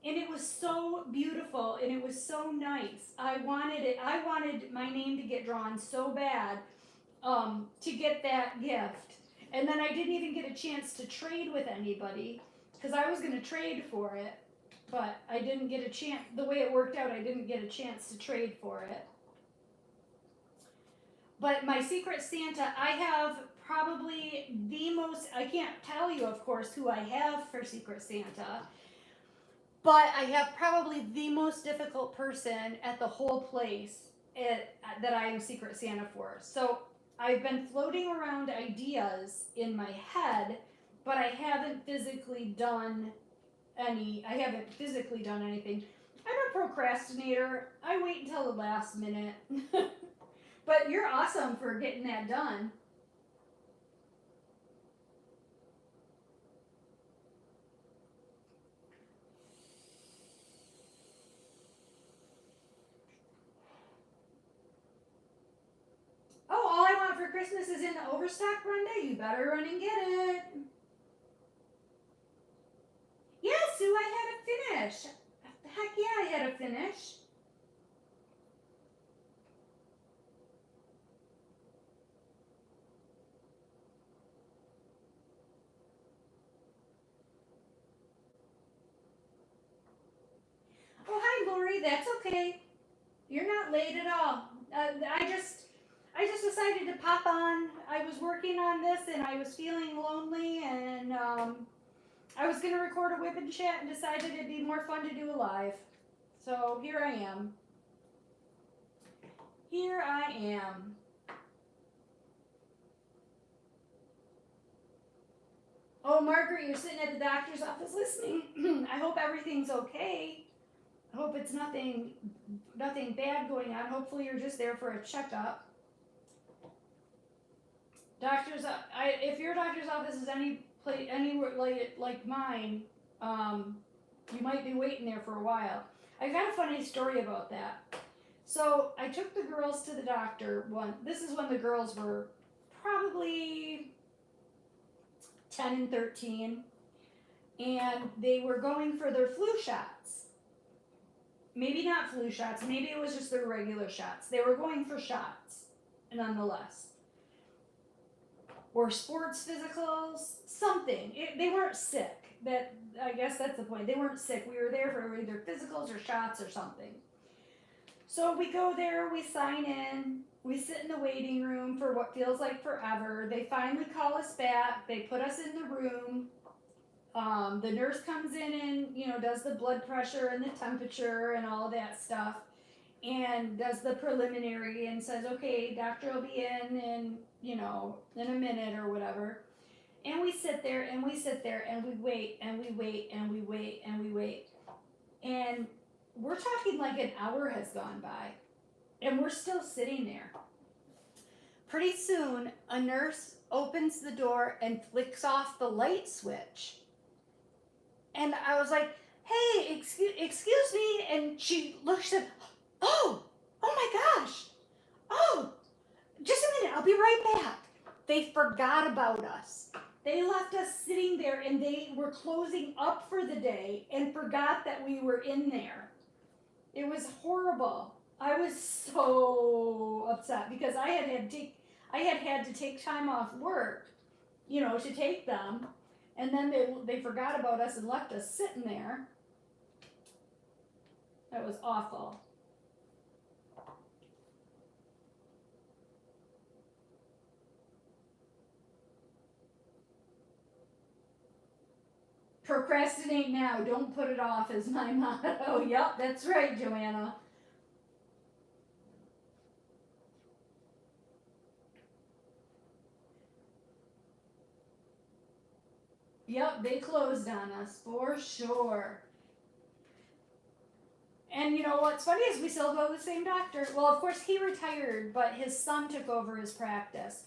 And it was so beautiful and it was so nice. I wanted my name to get drawn so bad to get that gift. And then I didn't even get a chance to trade with anybody because I was going to trade for it, but I didn't get a chance. The way it worked out, I didn't get a chance to trade for it. But my Secret Santa, I have probably the most, I can't tell you, of course, who I have for Secret Santa, but I have probably the most difficult person at the whole place that I am Secret Santa for. So I've been floating around ideas in my head, but I haven't physically done anything. I'm a procrastinator. I wait until the last minute. But you're awesome for getting that done. Oh, all I want for Christmas is in the Overstock, Brenda. You better run and get it. Yeah, Sue, I had a finish. Heck yeah, I had a finish. Oh, hi, Lori. That's okay. You're not late at all. I just decided to pop on. I was working on this and I was feeling lonely, and I was going to record a whip and chat and decided it'd be more fun to do a live. So here I am. Here I am. Oh, Margaret, you're sitting at the doctor's office listening. I hope everything's okay. I hope it's nothing bad going on. Hopefully you're just there for a checkup. If your doctor's office is anywhere like mine, you might be waiting there for a while. I got a funny story about that. So I took the girls to the doctor. This is when the girls were probably 10 and 13, and they were going for their flu shots. Maybe not flu shots, maybe it was just their regular shots. They were going for shots, nonetheless. Or sports physicals, something. They weren't sick. I guess that's the point. They weren't sick. We were there for either physicals or shots or something. So we go there, we sign in, we sit in the waiting room for what feels like forever. They finally call us back. They put us in the room. The nurse comes in and, does the blood pressure and the temperature and all that stuff, and does the preliminary and says, okay, doctor will be in in a minute or whatever. And we sit there and we sit there and we wait and we wait and we wait and we wait. And we're talking like an hour has gone by and we're still sitting there. Pretty soon, a nurse opens the door and flicks off the light switch. And I was like, hey, excuse me. And she looks at, oh my gosh. Oh, just a minute, I'll be right back. They forgot about us. They left us sitting there and they were closing up for the day and forgot that we were in there. It was horrible. I was so upset because I had to take time off work, to take them. And then they forgot about us and left us sitting there. That was awful. Procrastinate now, don't put it off is my motto. Yep, that's right, Joanna. Yep, they closed on us for sure. And you know what's funny is we still go to the same doctor. Well, of course he retired, but his son took over his practice.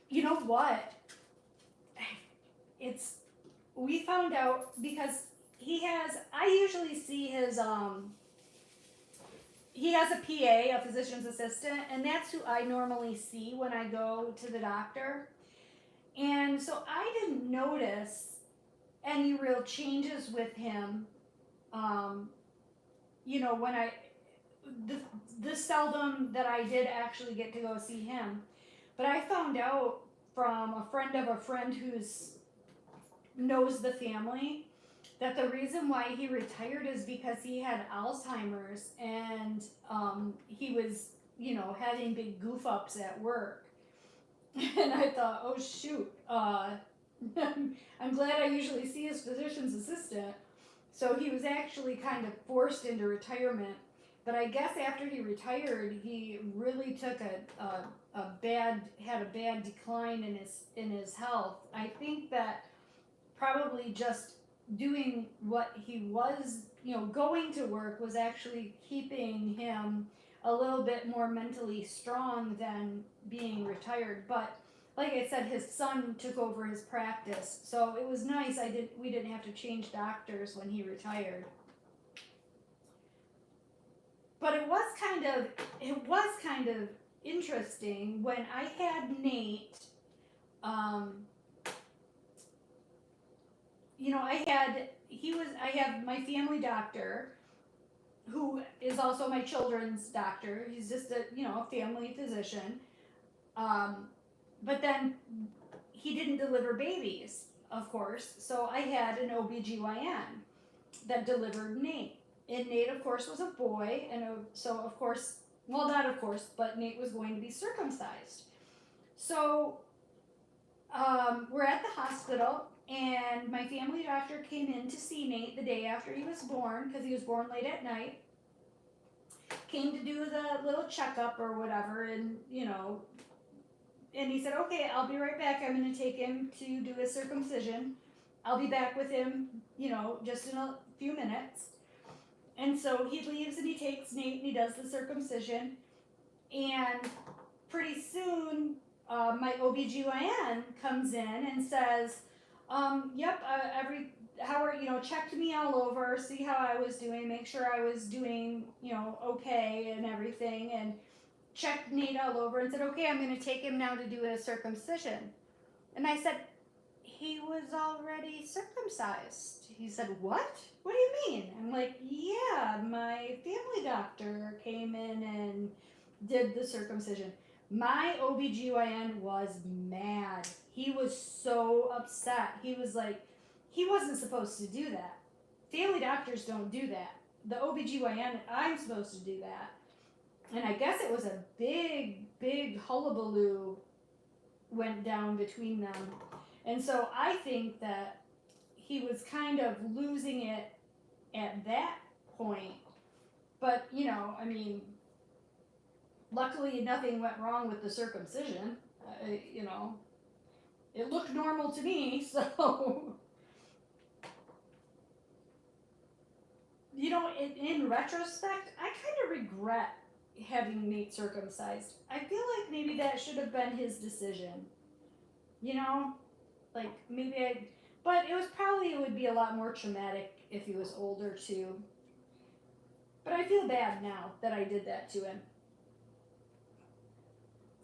You know what? It's we found out because I usually see his he has a PA, a physician's assistant, and that's who I normally see when I go to the doctor. And so I didn't notice any real changes with him. You know, when the seldom that I did actually get to go see him. But I found out from a friend of a friend who's knows the family that the reason why he retired is because he had Alzheimer's and he was, you know, having big goof ups at work. And I thought, oh shoot, I'm glad I usually see his physician's assistant. So he was actually kind of forced into retirement. But I guess after he retired, he really took a bad decline in his health. I think that probably just doing what he was, you know, going to work was actually keeping him a little bit more mentally strong than being retired. But like I said, his son took over his practice, so it was nice. We didn't have to change doctors when he retired. But it was kind of interesting when I had Nate. You know, I have my family doctor, who is also my children's doctor. He's just a family physician. But then he didn't deliver babies, of course. So I had an OBGYN that delivered Nate. And Nate, of course, was a boy. And so, of course, well, not of course, but Nate was going to be circumcised. So we're at the hospital, and my family doctor came in to see Nate the day after he was born, because he was born late at night. Came to do the little checkup or whatever, and and he said, okay, I'll be right back. I'm going to take him to do his circumcision. I'll be back with him, just in a few minutes. And so he leaves and he takes Nate and he does the circumcision. And pretty soon, my OBGYN comes in and says, checked me all over, see how I was doing, make sure I was doing, okay and everything. And checked Nate all over and said, okay, I'm going to take him now to do a circumcision. And I said, he was already circumcised. He said, what? What do you mean? I'm like, yeah, my family doctor came in and did the circumcision. My OBGYN was mad. He was so upset. He was like, he wasn't supposed to do that. Family doctors don't do that. The OBGYN, I'm supposed to do that. And I guess it was a big hullabaloo went down between them. And so I think that he was kind of losing it at that point. But, luckily nothing went wrong with the circumcision. It looked normal to me, so... in retrospect, I kind of regret having Nate circumcised. I feel like maybe that should have been his decision. But it would be a lot more traumatic if he was older too. But I feel bad now that I did that to him.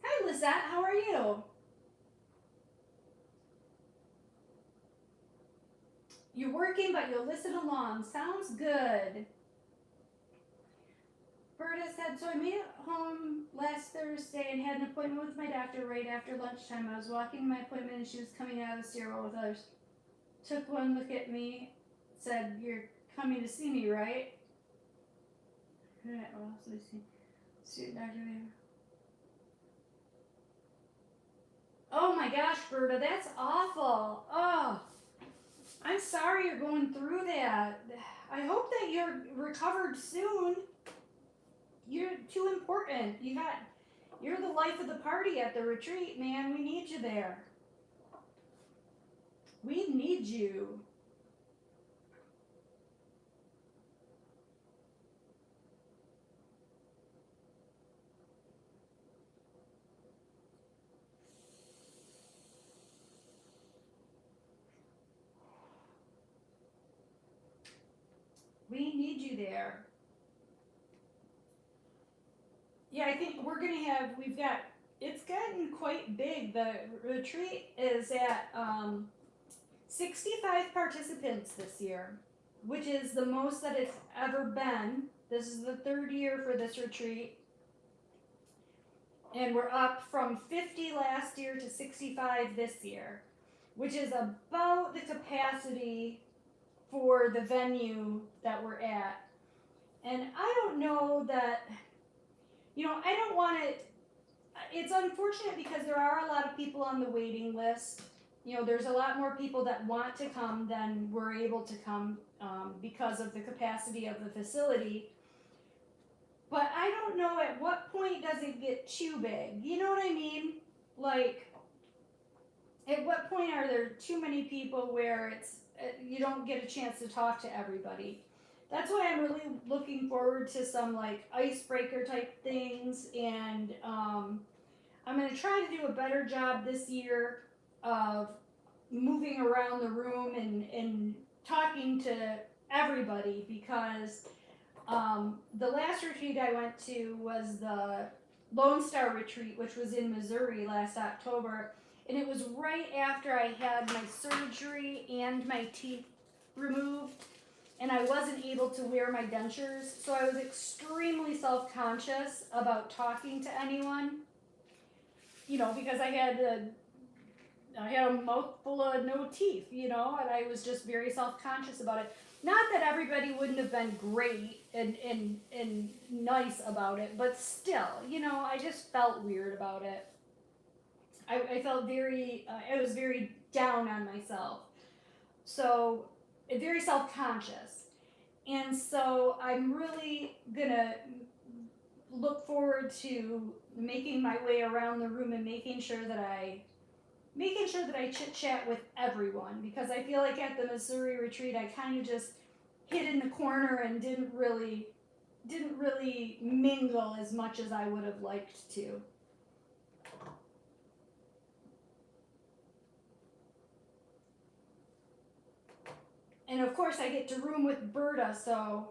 Hi, Lisette, how are you? You're working, but you'll listen along. Sounds good. Berta said, so I made it home last Thursday and had an appointment with my doctor right after lunchtime. I was walking to my appointment and she was coming out of the stairwell with others. Took one look at me, said, you're coming to see me, right? Alright, well, let me see. Student doctor. Oh my gosh, Berta, that's awful. Oh. I'm sorry you're going through that. I hope that you're recovered soon. You're too important. You're the life of the party at the retreat, man. We need you there. We need you. We need you there. Yeah, I think it's gotten quite big. The retreat is at 65 participants this year, which is the most that it's ever been. This is the third year for this retreat. And we're up from 50 last year to 65 this year, which is about the capacity for the venue that we're at. And I don't know that, I don't want to. It's unfortunate because there are a lot of people on the waiting list. There's a lot more people that want to come than were able to come because of the capacity of the facility. But I don't know at what point does it get too big. You know what I mean? Like, at what point are there too many people where you don't get a chance to talk to everybody? That's why I'm really looking forward to some like icebreaker type things, and I'm going to try to do a better job this year of moving around the room and talking to everybody, because the last retreat I went to was the Lone Star retreat, which was in Missouri last October, and it was right after I had my surgery and my teeth removed, and I wasn't able to wear my dentures, so I was extremely self-conscious about talking to anyone, because I had a mouthful of no teeth, and I was just very self-conscious about it. Not that everybody wouldn't have been great and nice about it, but still, I just felt weird about it. I felt I was very down on myself. So, very self-conscious. And so I'm really gonna look forward to making my way around the room and making sure that I chit chat with everyone, because I feel like at the Missouri retreat I kind of just hid in the corner and didn't really mingle as much as I would have liked to. And of course I get to room with Berta, so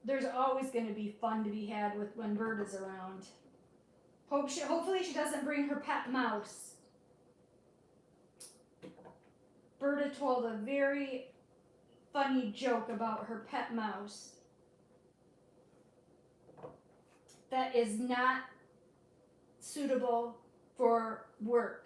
there's always going to be fun to be had with when Berta's around. Hopefully she doesn't bring her pet mouse. Berta told a very funny joke about her pet mouse that is not suitable for work.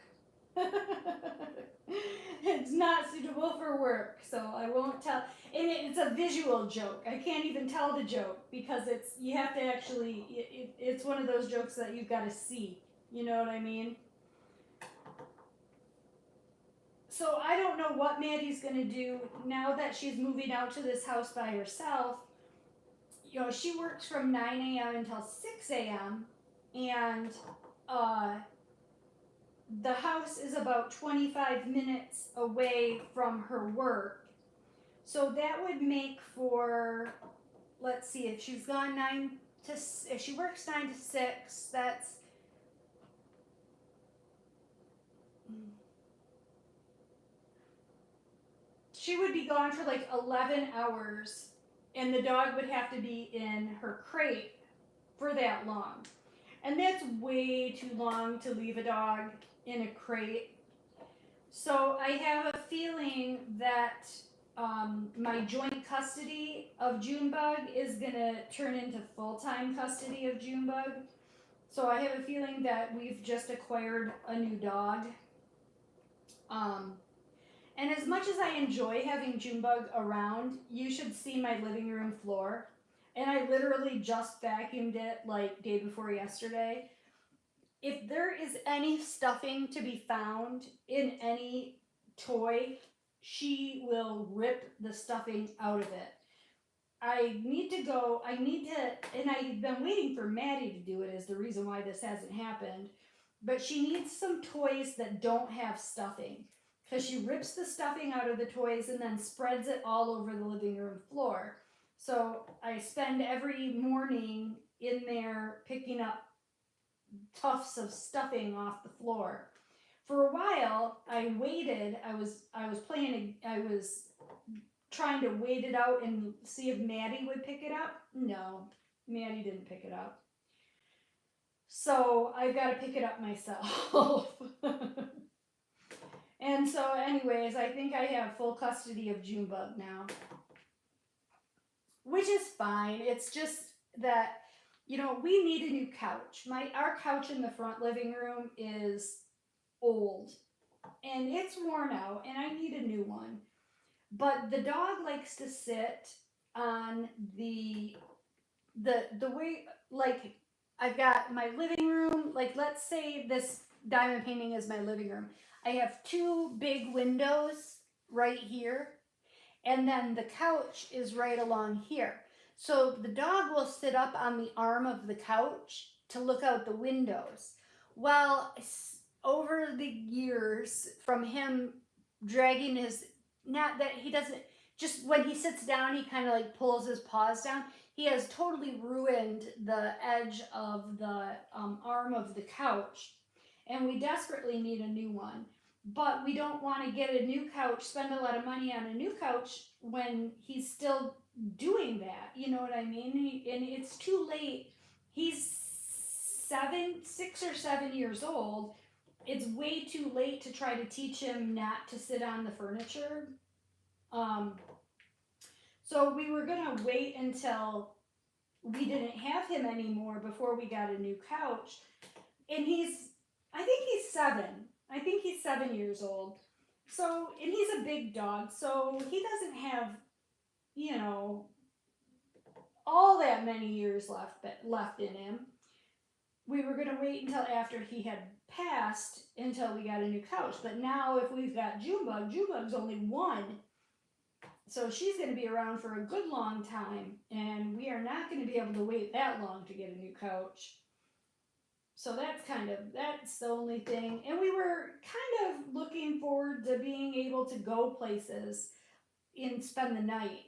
It's not suitable for work, so I won't tell. And it's a visual joke. I can't even tell the joke because you have to actually, it's one of those jokes that you've got to see. You know what I mean? So I don't know what Maddie's going to do now that she's moving out to this house by herself. She works from 9 a.m. until 6 a.m. and the house is about 25 minutes away from her work. So that would make for, let's see, if she's gone if she works 9 to 6, that's, she would be gone for like 11 hours, and the dog would have to be in her crate for that long. And that's way too long to leave a dog in a crate. So I have a feeling that my joint custody of Junebug is going to turn into full-time custody of Junebug. So I have a feeling that we've just acquired a new dog. And as much as I enjoy having Junebug around, you should see my living room floor. And I literally just vacuumed it like day before yesterday. If there is any stuffing to be found in any toy, she will rip the stuffing out of it. And I've been waiting for Maddie to do it, is the reason why this hasn't happened. But she needs some toys that don't have stuffing. Because she rips the stuffing out of the toys and then spreads it all over the living room floor. So I spend every morning in there picking up tufts of stuffing off the floor. For a while, I waited. I was trying to wait it out and see if Maddie would pick it up. No, Maddie didn't pick it up. So I've got to pick it up myself. And so, anyways, I think I have full custody of Junebug now, which is fine. It's just that, we need a new couch. Our couch in the front living room is old and it's worn out, and I need a new one. But the dog likes to sit on the way, like, I've got my living room, like, let's say this diamond painting is my living room. I have two big windows right here, and then the couch is right along here. So the dog will sit up on the arm of the couch to look out the windows. Well, over the years, from him dragging his, not that he doesn't, just when he sits down, he kind of like pulls his paws down. He has totally ruined the edge of the arm of the couch, and we desperately need a new one. But we don't want to get a new couch, spend a lot of money on a new couch when he's still doing that. You know what I mean? And it's too late. He's 6 or 7 years old. It's way too late to try to teach him not to sit on the furniture. So we were gonna wait until we didn't have him anymore before we got a new couch. And I think he's 7. I think he's 7 years old. So, and he's a big dog, so he doesn't have, all that many years left in him. We were going to wait until after he had passed until we got a new couch. But now if we've got Junebug's only 1. So she's going to be around for a good long time, and we are not going to be able to wait that long to get a new couch. So that's the only thing. And we were kind of looking forward to being able to go places and spend the night.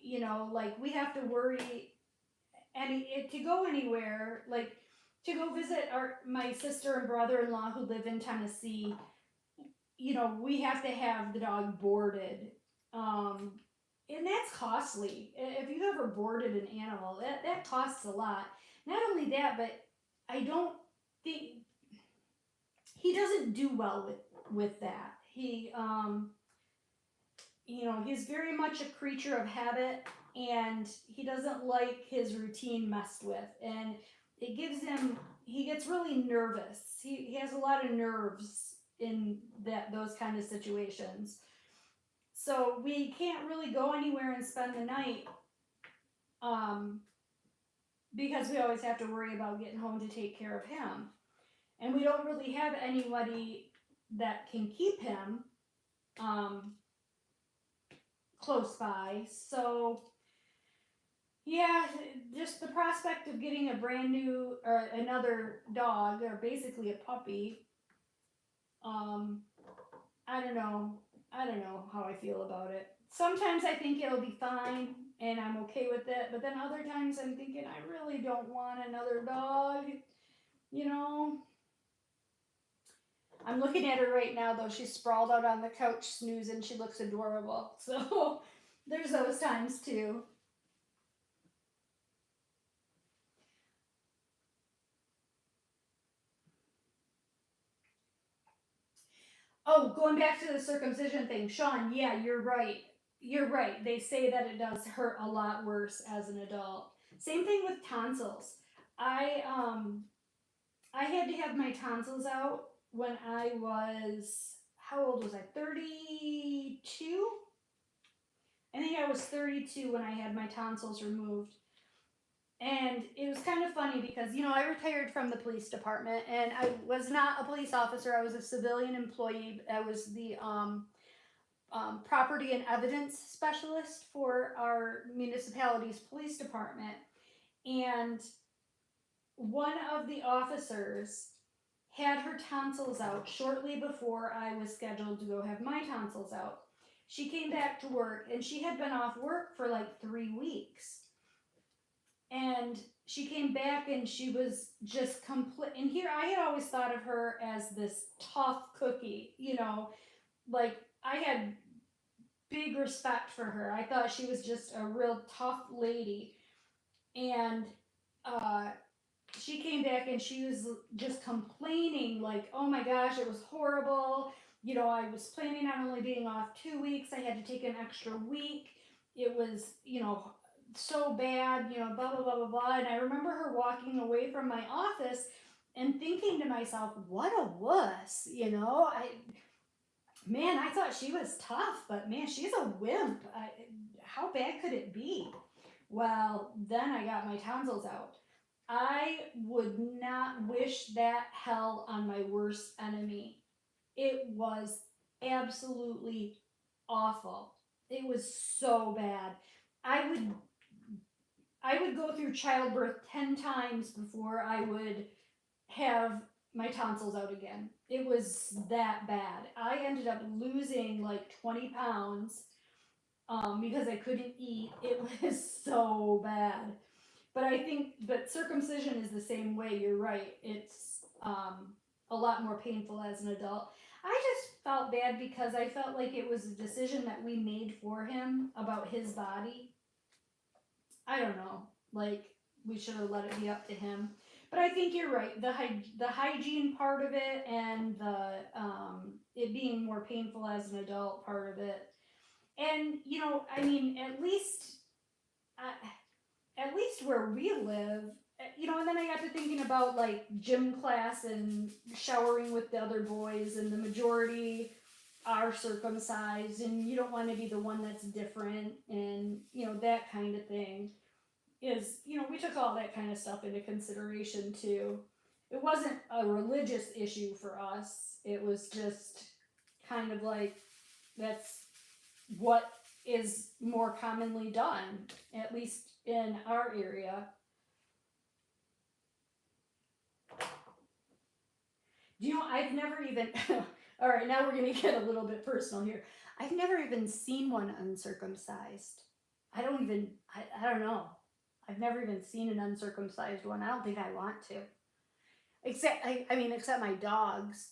Like, we have to worry to go anywhere, like to go visit my sister and brother-in-law who live in Tennessee. We have to have the dog boarded. And that's costly. If you've ever boarded an animal, that costs a lot. Not only that, but I don't think he doesn't do well with that. He he's very much a creature of habit, and he doesn't like his routine messed with, and he gets really nervous. He has a lot of nerves in those kind of situations. So we can't really go anywhere and spend the night, because we always have to worry about getting home to take care of him. And we don't really have anybody that can keep him close by. So, yeah, just the prospect of getting a brand new, or another dog, or basically a puppy, I don't know how I feel about it. Sometimes I think it'll be fine and I'm okay with it, but then other times I'm thinking I really don't want another dog. I'm looking at her right now, though. She's sprawled out on the couch snoozing. She looks adorable. So there's those times too. Oh, going back to the circumcision thing, Sean, yeah, you're right. You're right. They say that it does hurt a lot worse as an adult. Same thing with tonsils. I had to have my tonsils out when I was, how old was I? 32? I think I was 32 when I had my tonsils removed. And it was kind of funny because, I retired from the police department, and I was not a police officer. I was a civilian employee. I was the property and evidence specialist for our municipality's police department. And one of the officers had her tonsils out shortly before I was scheduled to go have my tonsils out. She came back to work and she had been off work for like 3 weeks. And she came back and she was just complete. And here I had always thought of her as this tough cookie, you know, like I had big respect for her. I thought she was just a real tough lady. And uh, she came back and she was just complaining, like, oh my gosh, it was horrible. You know, I was planning on only being off 2 weeks. I had to take an extra week. It was, you know, so bad, you know, blah, blah, blah, blah, blah. And I remember her walking away from my office and thinking to myself, what a wuss, you know? Man, I thought she was tough, but man, she's a wimp. How bad could it be? Well, then I got my tonsils out. I would not wish that hell on my worst enemy. It was absolutely awful. It was so bad. I would I would go through childbirth 10 times before I would have my tonsils out again. It was that bad. I ended up losing like 20 pounds because I couldn't eat. It was so bad. But circumcision is the same way. You're right. It's a lot more painful as an adult. I just felt bad because I felt like it was a decision that we made for him about his body. I don't know. Like, we should have let it be up to him. But I think you're right. The hygiene part of it and the it being more painful as an adult part of it. And you know, I mean, at least where we live, you know. And then I got to thinking about like gym class and showering with the other boys, and the majority are circumcised, and you don't want to be the one that's different, and you know that kind of thing. Is, you know, we took all that kind of stuff into consideration too. It wasn't a religious issue for us. It was just kind of like that's what is more commonly done, at least in our area. You know, I've never even. All right, now we're going to get a little bit personal here. I've never even seen one uncircumcised. I don't even. I don't know. I've never even seen an uncircumcised one. I don't think I want to. Except my dog's,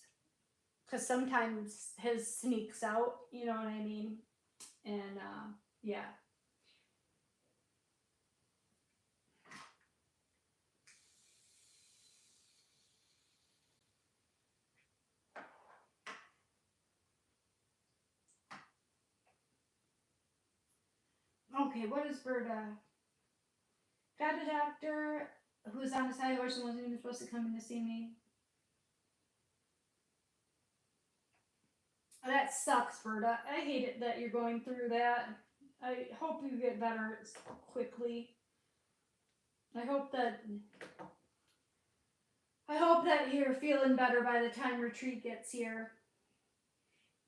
because sometimes his sneaks out. You know what I mean? And yeah. Okay, what is Berta? Got a doctor who's on the side of the horse and wasn't even supposed to come in to see me. That sucks, Berta. I hate it that you're going through that. I hope you get better quickly. I hope that you're feeling better by the time retreat gets here.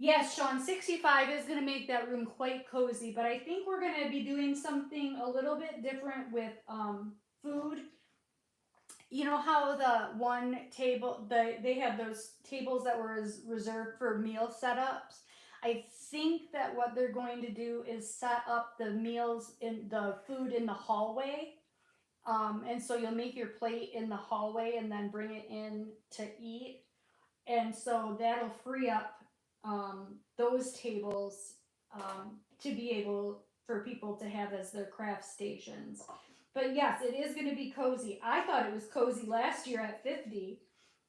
Yes, Sean, 65 is going to make that room quite cozy, but I think we're going to be doing something a little bit different with food. You know how the one table, they had those tables that were reserved for meal setups? I think that what they're going to do is set up the meals in the food in the hallway. And so you'll make your plate in the hallway and then bring it in to eat. And so that'll free up those tables to be able for people to have as their craft stations. But yes, it is going to be cozy. I thought it was cozy last year at 50.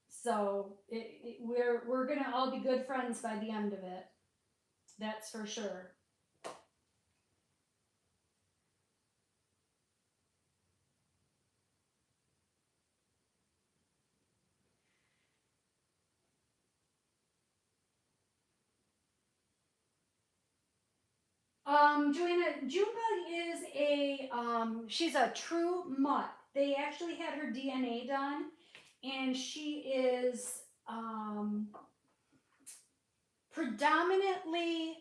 So we're going to all be good friends by the end of it. That's for sure. Joanna, Jumba is she's a true mutt. They actually had her DNA done, and she is predominantly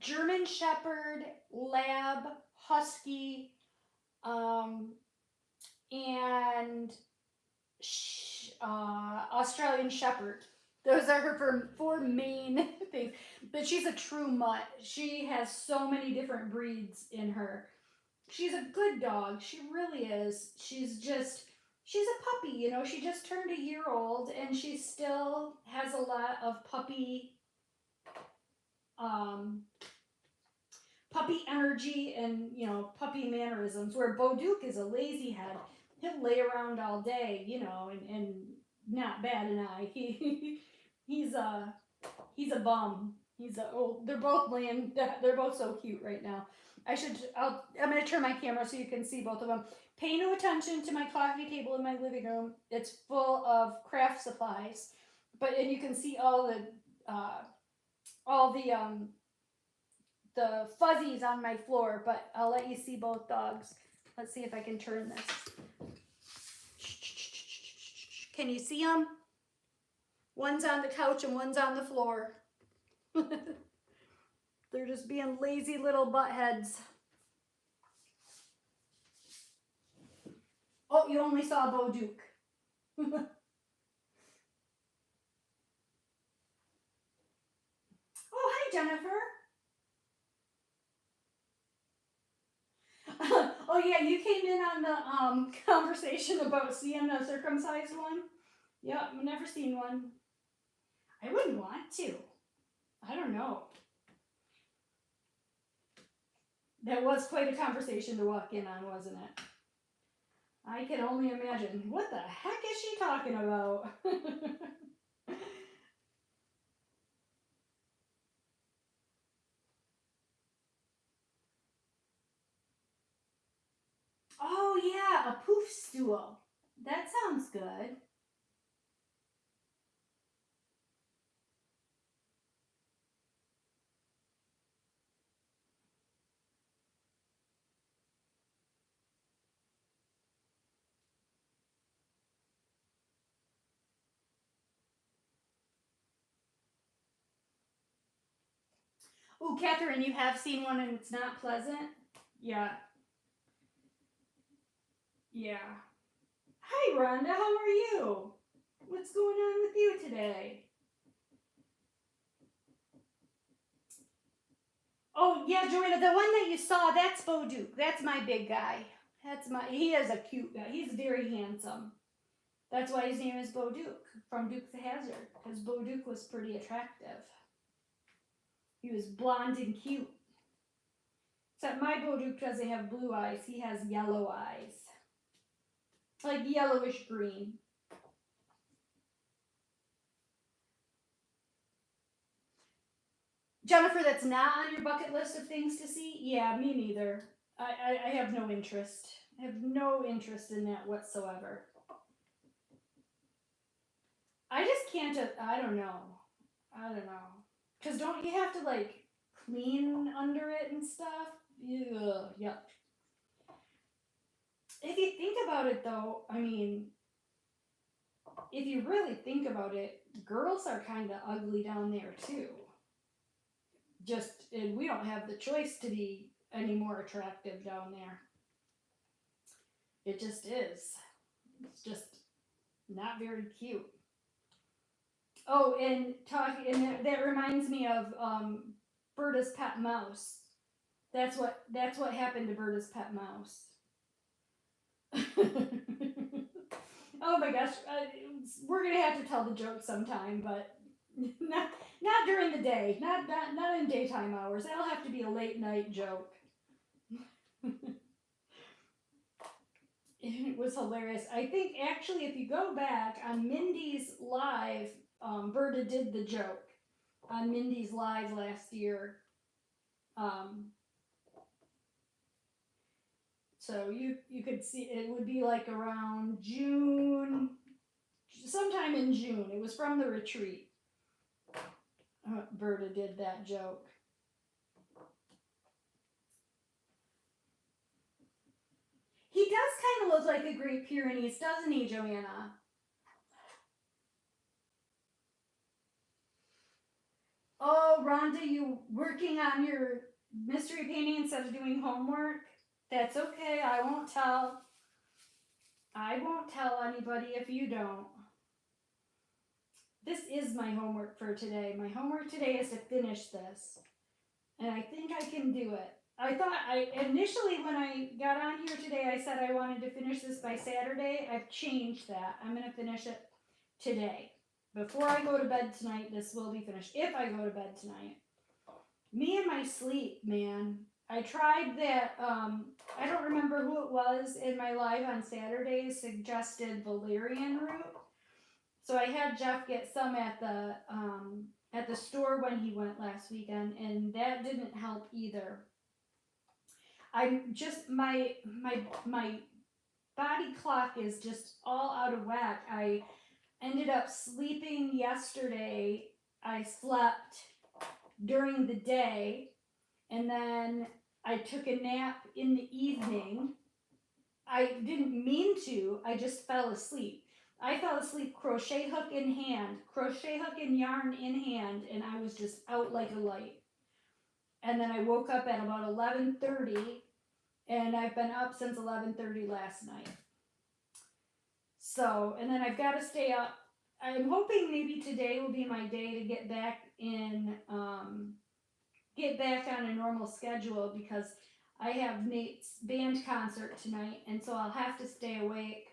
German Shepherd, Lab, Husky, and Australian Shepherd. Those are her four main things. But she's a true mutt. She has so many different breeds in her. She's a good dog. She really is. She's a puppy, you know. She just turned a year old and she still has a lot of puppy energy and, you know, puppy mannerisms, where Bo Duke is a lazy head. He'll lay around all day, you know, and not bat an eye. He's a bum. They're both laying, they're both so cute right now. I'm going to turn my camera so you can see both of them. Pay no attention to my coffee table in my living room. It's full of craft supplies. And you can see all the fuzzies on my floor, but I'll let you see both dogs. Let's see if I can turn this. Can you see them? One's on the couch and one's on the floor. They're just being lazy little butt heads. Oh, you only saw Bo Duke. Oh, hi, Jennifer. Oh, yeah, you came in on the conversation about seeing a circumcised one. Yep, I've never seen one. I wouldn't want to. I don't know. That was quite a conversation to walk in on, wasn't it? I can only imagine. What the heck is she talking about? Oh, yeah, a poof stool. That sounds good. Oh, Catherine, you have seen one and it's not pleasant? Yeah. Yeah. Hi, Rhonda. How are you? What's going on with you today? Oh, yeah, Joanna, the one that you saw, that's Bo Duke. That's my big guy. He is a cute guy. He's very handsome. That's why his name is Bo Duke, from Duke the Hazzard, because Bo Duke was pretty attractive. He was blonde and cute. Except my Bo Duke doesn't have blue eyes. He has yellow eyes. Like yellowish green. Jennifer, that's not on your bucket list of things to see? Yeah, me neither. I have no interest. I have no interest in that whatsoever. I just can't, I don't know. Because don't you have to, like, clean under it and stuff? Ugh, yuck. If you think about it, though, I mean, if you really think about it, girls are kind of ugly down there, too. And we don't have the choice to be any more attractive down there. It just is. It's just not very cute. Oh, and that reminds me of Berta's pet mouse. That's what happened to Berta's pet mouse. Oh my gosh, we're gonna have to tell the joke sometime, but not during the day, not in daytime hours. That'll have to be a late night joke. It was hilarious. I think actually, if you go back on Mindy's live, Berta did the joke on Mindy's live last year. So you could see it would be like around June, sometime in June. It was from the retreat. Berta did that joke. He does kind of look like a Great Pyrenees, doesn't he, Joanna? Oh, Rhonda, you working on your mystery painting instead of doing homework? That's okay. I won't tell. I won't tell anybody if you don't. This is my homework for today. My homework today is to finish this. And I think I can do it. I thought initially when I got on here today, I said I wanted to finish this by Saturday. I've changed that. I'm going to finish it today. Before I go to bed tonight, this will be finished. If I go to bed tonight. Me and my sleep, man. I tried that, I don't remember who it was in my live on Saturday suggested valerian root. So I had Jeff get some at the store when he went last weekend, and that didn't help either. I'm just my body clock is just all out of whack. I ended up sleeping yesterday. I slept during the day, and then I took a nap in the evening. I didn't mean to, I just fell asleep. I fell asleep crochet hook in hand, crochet hook and yarn in hand, and I was just out like a light. And then I woke up at about 11:30, and I've been up since 11:30 last night. So, and then I've got to stay up. I'm hoping maybe today will be my day to get back on a normal schedule, because I have Nate's band concert tonight, and so I'll have to stay awake,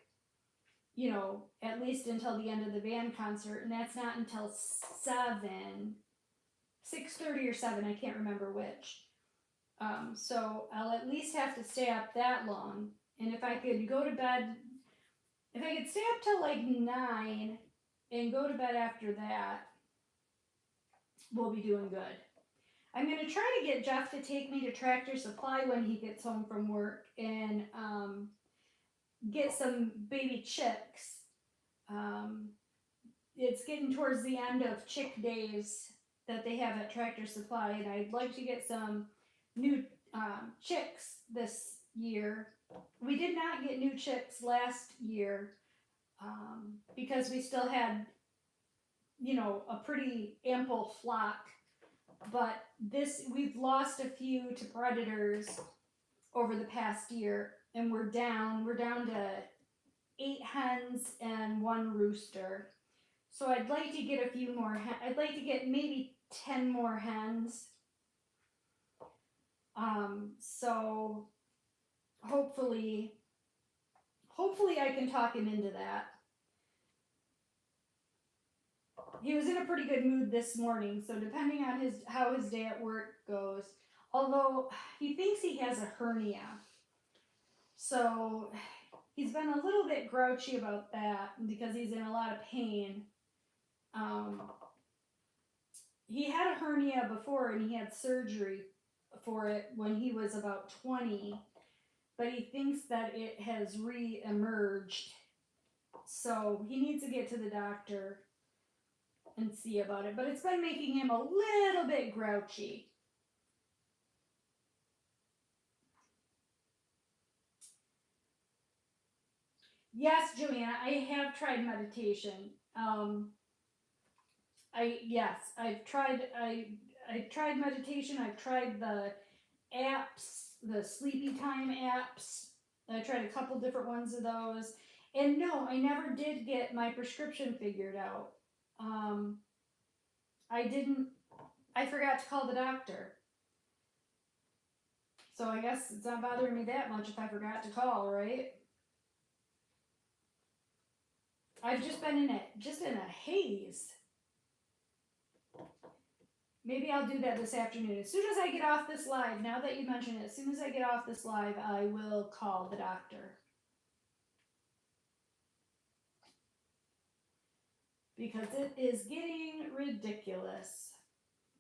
you know, at least until the end of the band concert, and that's not until 6:30 or 7, I can't remember which. So I'll at least have to stay up that long, and if I could go to bed, if I could stay up till like 9 and go to bed after that, we'll be doing good. I'm going to try to get Jeff to take me to Tractor Supply when he gets home from work and get some baby chicks. It's getting towards the end of chick days that they have at Tractor Supply, and I'd like to get some new chicks this year. We did not get new chicks last year because we still had, you know, a pretty ample flock. But we've lost a few to predators over the past year, and we're down to 8 hens and 1 rooster. So I'd like to get a few more. I'd like to get maybe 10 more hens. So hopefully I can talk him into that. He was in a pretty good mood this morning, so depending on how his day at work goes, although he thinks he has a hernia, so he's been a little bit grouchy about that because he's in a lot of pain. He had a hernia before, and he had surgery for it when he was about 20, but he thinks that it has re-emerged, so he needs to get to the doctor and see about it, but it's been making him a little bit grouchy. Yes, Joanna, I have tried meditation. I've tried meditation. I've tried the apps, the sleepy time apps. I tried a couple different ones of those, and no, I never did get my prescription figured out. I forgot to call the doctor. So I guess it's not bothering me that much if I forgot to call, right? I've just been in a haze. Maybe I'll do that this afternoon. As soon as I get off this live, now that you mention it, as soon as I get off this live, I will call the doctor. Because it is getting ridiculous.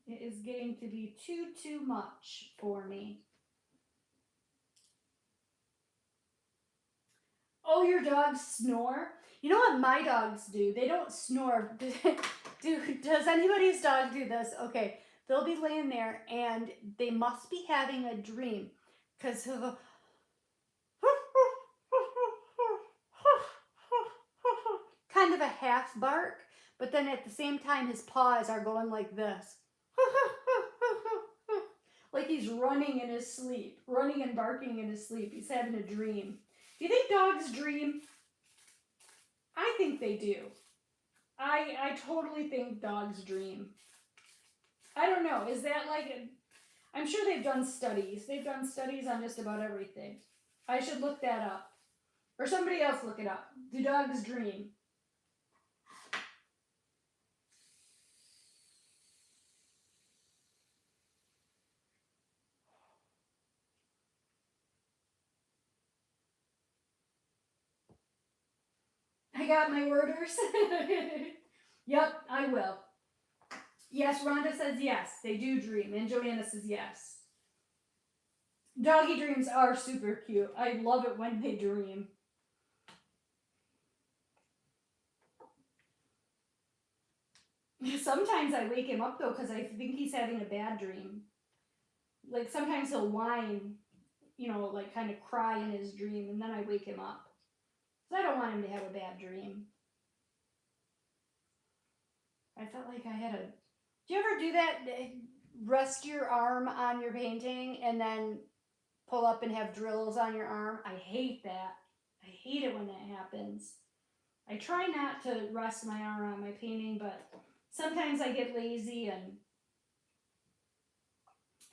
It is getting to be too much for me. Oh, your dogs snore? You know what my dogs do? They don't snore. Does anybody's dog do this? Okay, they'll be laying there and they must be having a dream, because he'll go kind of a half bark, but then at the same time his paws are going like this. Like he's running in his sleep, running and barking in his sleep. He's having a dream. Do you think dogs dream? I think they do. I totally think dogs dream. I don't know. Is that like I'm sure they've done studies. They've done studies on just about everything. I should look that up. Or somebody else look it up. Do dogs dream? I got my orders. Yep, I will. Yes, Rhonda says yes. They do dream. And Joanna says yes. Doggy dreams are super cute. I love it when they dream. Sometimes I wake him up though because I think he's having a bad dream. Like sometimes he'll whine, like kind of cry in his dream, and then I wake him up. Because I don't want him to have a bad dream. I felt like I had a... Do you ever do that? Rest your arm on your painting and then pull up and have drills on your arm? I hate that. I hate it when that happens. I try not to rest my arm on my painting, but sometimes I get lazy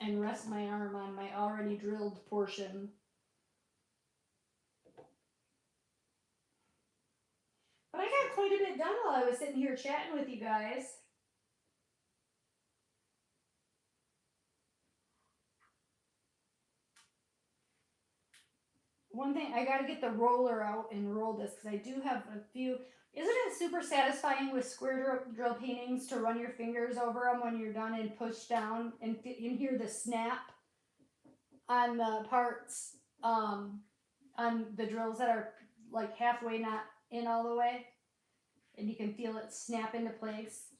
and rest my arm on my already drilled portion. But I got quite a bit done while I was sitting here chatting with you guys. One thing, I got to get the roller out and roll this because I do have a few. Isn't it super satisfying with square drill paintings to run your fingers over them when you're done and push down and hear the snap on the parts, on the drills that are like halfway not in all the way, and you can feel it snap into place.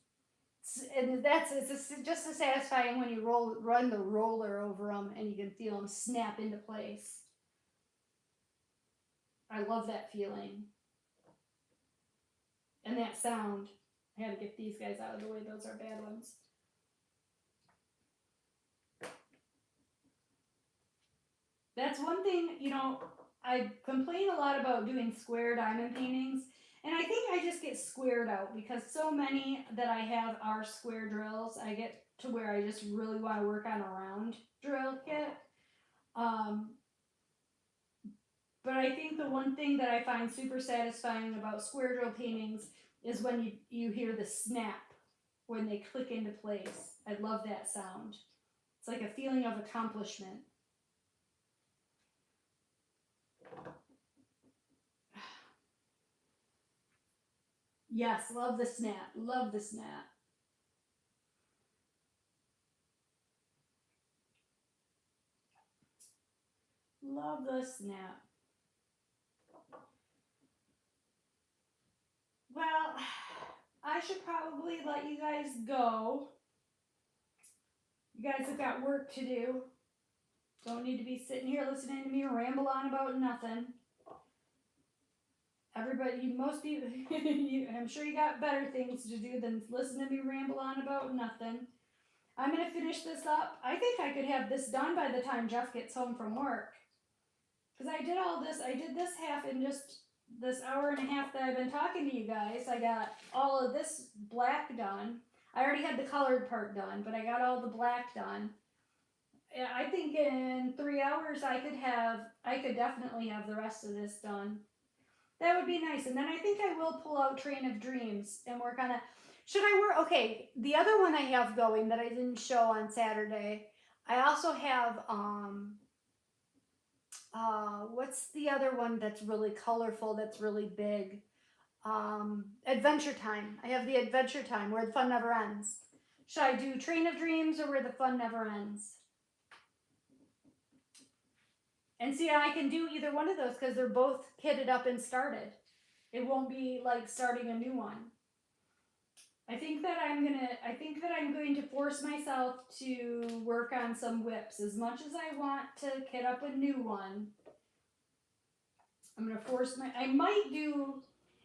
It's just as satisfying when you run the roller over them and you can feel them snap into place. I love that feeling. And that sound. I had to get these guys out of the way. Those are bad ones. That's one thing, I complain a lot about doing square diamond paintings. And I think I just get squared out because so many that I have are square drills. I get to where I just really want to work on a round drill kit. But I think the one thing that I find super satisfying about square drill paintings is when you hear the snap when they click into place. I love that sound. It's like a feeling of accomplishment. Yes, love the snap. Love the snap. Love the snap. Well, I should probably let you guys go. You guys have got work to do. Don't need to be sitting here listening to me ramble on about nothing. Everybody, most people, I'm sure you got better things to do than listen to me ramble on about nothing. I'm going to finish this up. I think I could have this done by the time Jeff gets home from work. Because I did all this, I did this half in just this hour and a half that I've been talking to you guys. I got all of this black done. I already had the colored part done, but I got all the black done. I think in 3 hours I could definitely have the rest of this done. That would be nice. And then I think I will pull out Train of Dreams and work on it. Should I work? Okay, the other one I have going that I didn't show on Saturday, I also have, what's the other one that's really colorful, that's really big? Adventure Time. I have the Adventure Time, Where the Fun Never Ends. Should I do Train of Dreams or Where the Fun Never Ends? And see, I can do either one of those because they're both kitted up and started. It won't be like starting a new one. I think that I'm going to force myself to work on some whips. As much as I want to kit up a new one, I'm going to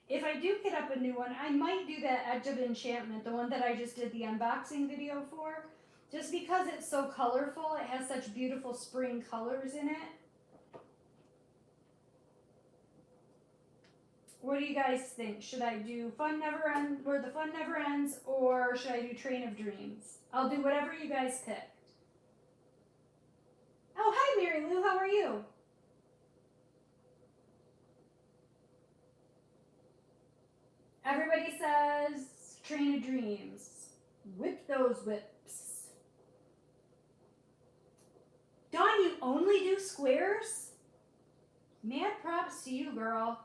if I do kit up a new one, I might do that Edge of Enchantment, the one that I just did the unboxing video for. Just because it's so colorful, it has such beautiful spring colors in it. What do you guys think? Should I do Fun Never Ends, Where the Fun Never Ends, or should I do Train of Dreams? I'll do whatever you guys pick. Oh, hi Mary Lou, how are you? Everybody says Train of Dreams. Whip those whips. Dawn, you only do squares? Mad props to you, girl.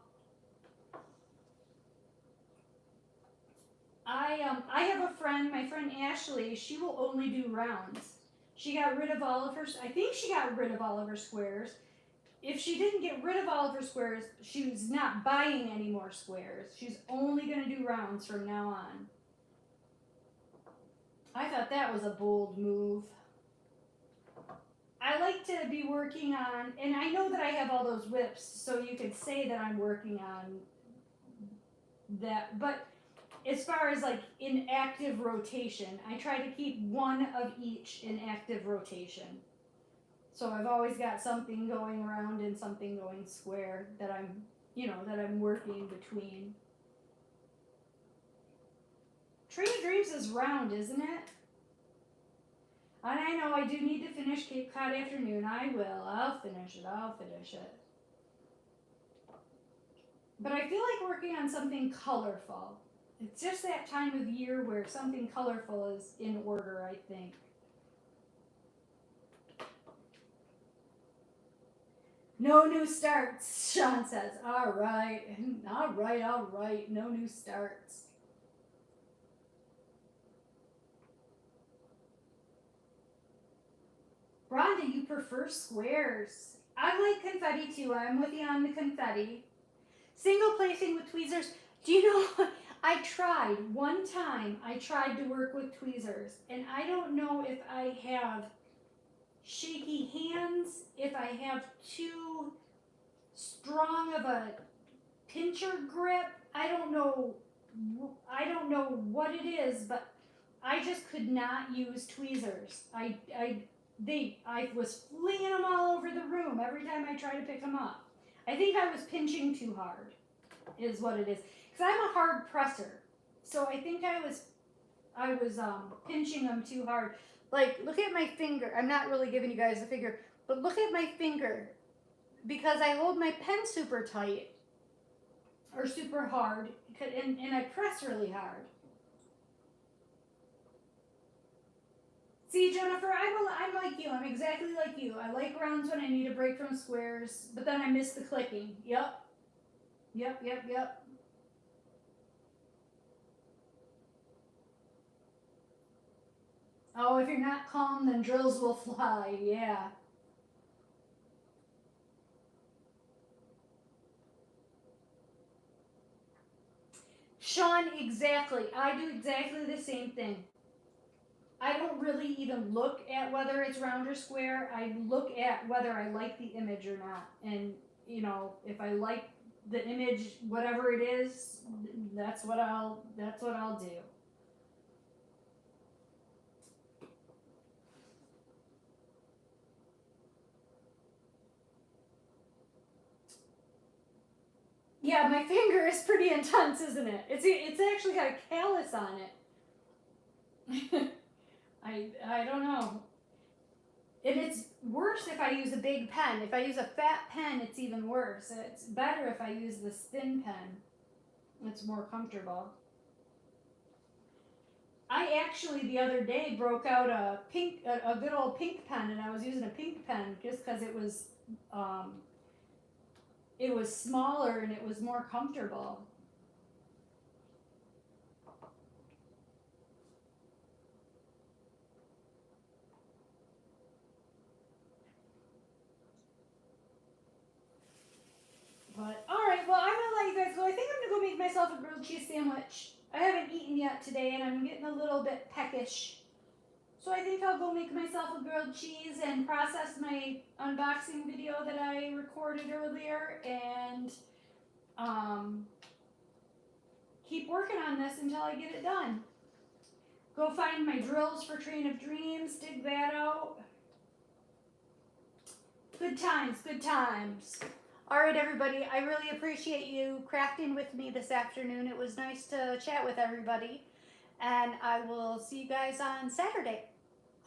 I have a friend, my friend Ashley, she will only do rounds. She got rid of all of her, I think she got rid of all of her squares. If she didn't get rid of all of her squares, she was not buying any more squares. She's only going to do rounds from now on. I thought that was a bold move. I like to be working on, and I know that I have all those whips, so you could say that I'm working on that, but as far as like in active rotation, I try to keep one of each in active rotation. So I've always got something going round and something going square that I'm, that I'm working between. Train of Dreams is round, isn't it? And I know I do need to finish Cape Cod Afternoon. I will. I'll finish it. But I feel like working on something colorful. It's just that time of year where something colorful is in order, I think. No new starts, Sean says. All right. No new starts. Rhonda, you prefer squares. I like confetti too. I'm with you on the confetti. Single placing with tweezers. Do you know, I tried one time, I tried to work with tweezers, and I don't know if I have shaky hands, if I have too strong of a pincher grip. I don't know what it is, but I just could not use tweezers. I was flinging them all over the room every time I tried to pick them up. I think I was pinching too hard, is what it is. Because I'm a hard presser, so I think I was pinching them too hard. Like, look at my finger. I'm not really giving you guys the figure, but look at my finger, because I hold my pen super tight or super hard, and I press really hard. See, Jennifer, I'm like you. I'm exactly like you. I like rounds when I need a break from squares, but then I miss the clicking. Yep. Oh, if you're not calm, then drills will fly. Yeah. Sean, exactly. I do exactly the same thing. I don't really even look at whether it's round or square. I look at whether I like the image or not. And, if I like the image, whatever it is, that's what I'll do. Yeah, my finger is pretty intense, isn't it? It's actually got a callus on it. I don't know. And it's worse if I use a big pen. If I use a fat pen, it's even worse. It's better if I use this thin pen. It's more comfortable. I actually the other day broke out a good old pink pen, and I was using a pink pen just because it was smaller and it was more comfortable. But alright, well, I'm gonna let you guys go. I think I'm gonna go make myself a grilled cheese sandwich. I haven't eaten yet today, and I'm getting a little bit peckish. So I think I'll go make myself a grilled cheese and process my unboxing video that I recorded earlier, and keep working on this until I get it done. Go find my drills for Train of Dreams, dig that out. Good times, good times. All right, everybody, I really appreciate you crafting with me this afternoon. It was nice to chat with everybody, and I will see you guys on Saturday.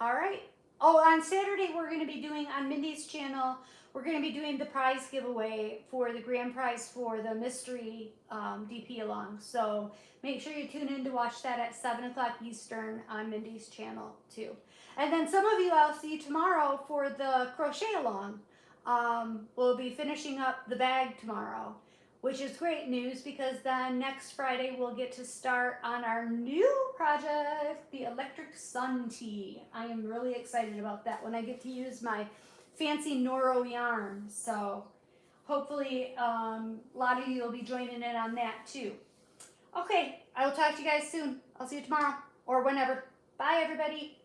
All right. Oh, on Saturday, we're going to be doing on Mindy's channel, we're going to be doing the prize giveaway for the grand prize for the mystery DP along. So make sure you tune in to watch that at 7 o'clock Eastern on Mindy's channel too. And then some of you, I'll see you tomorrow for the crochet along. We'll be finishing up the bag tomorrow, which is great news because then next Friday we'll get to start on our new project, the electric sun tee. I am really excited about that when I get to use my fancy Noro yarn. So hopefully a lot of you will be joining in on that too. Okay, I will talk to you guys soon. I'll see you tomorrow or whenever. Bye, everybody.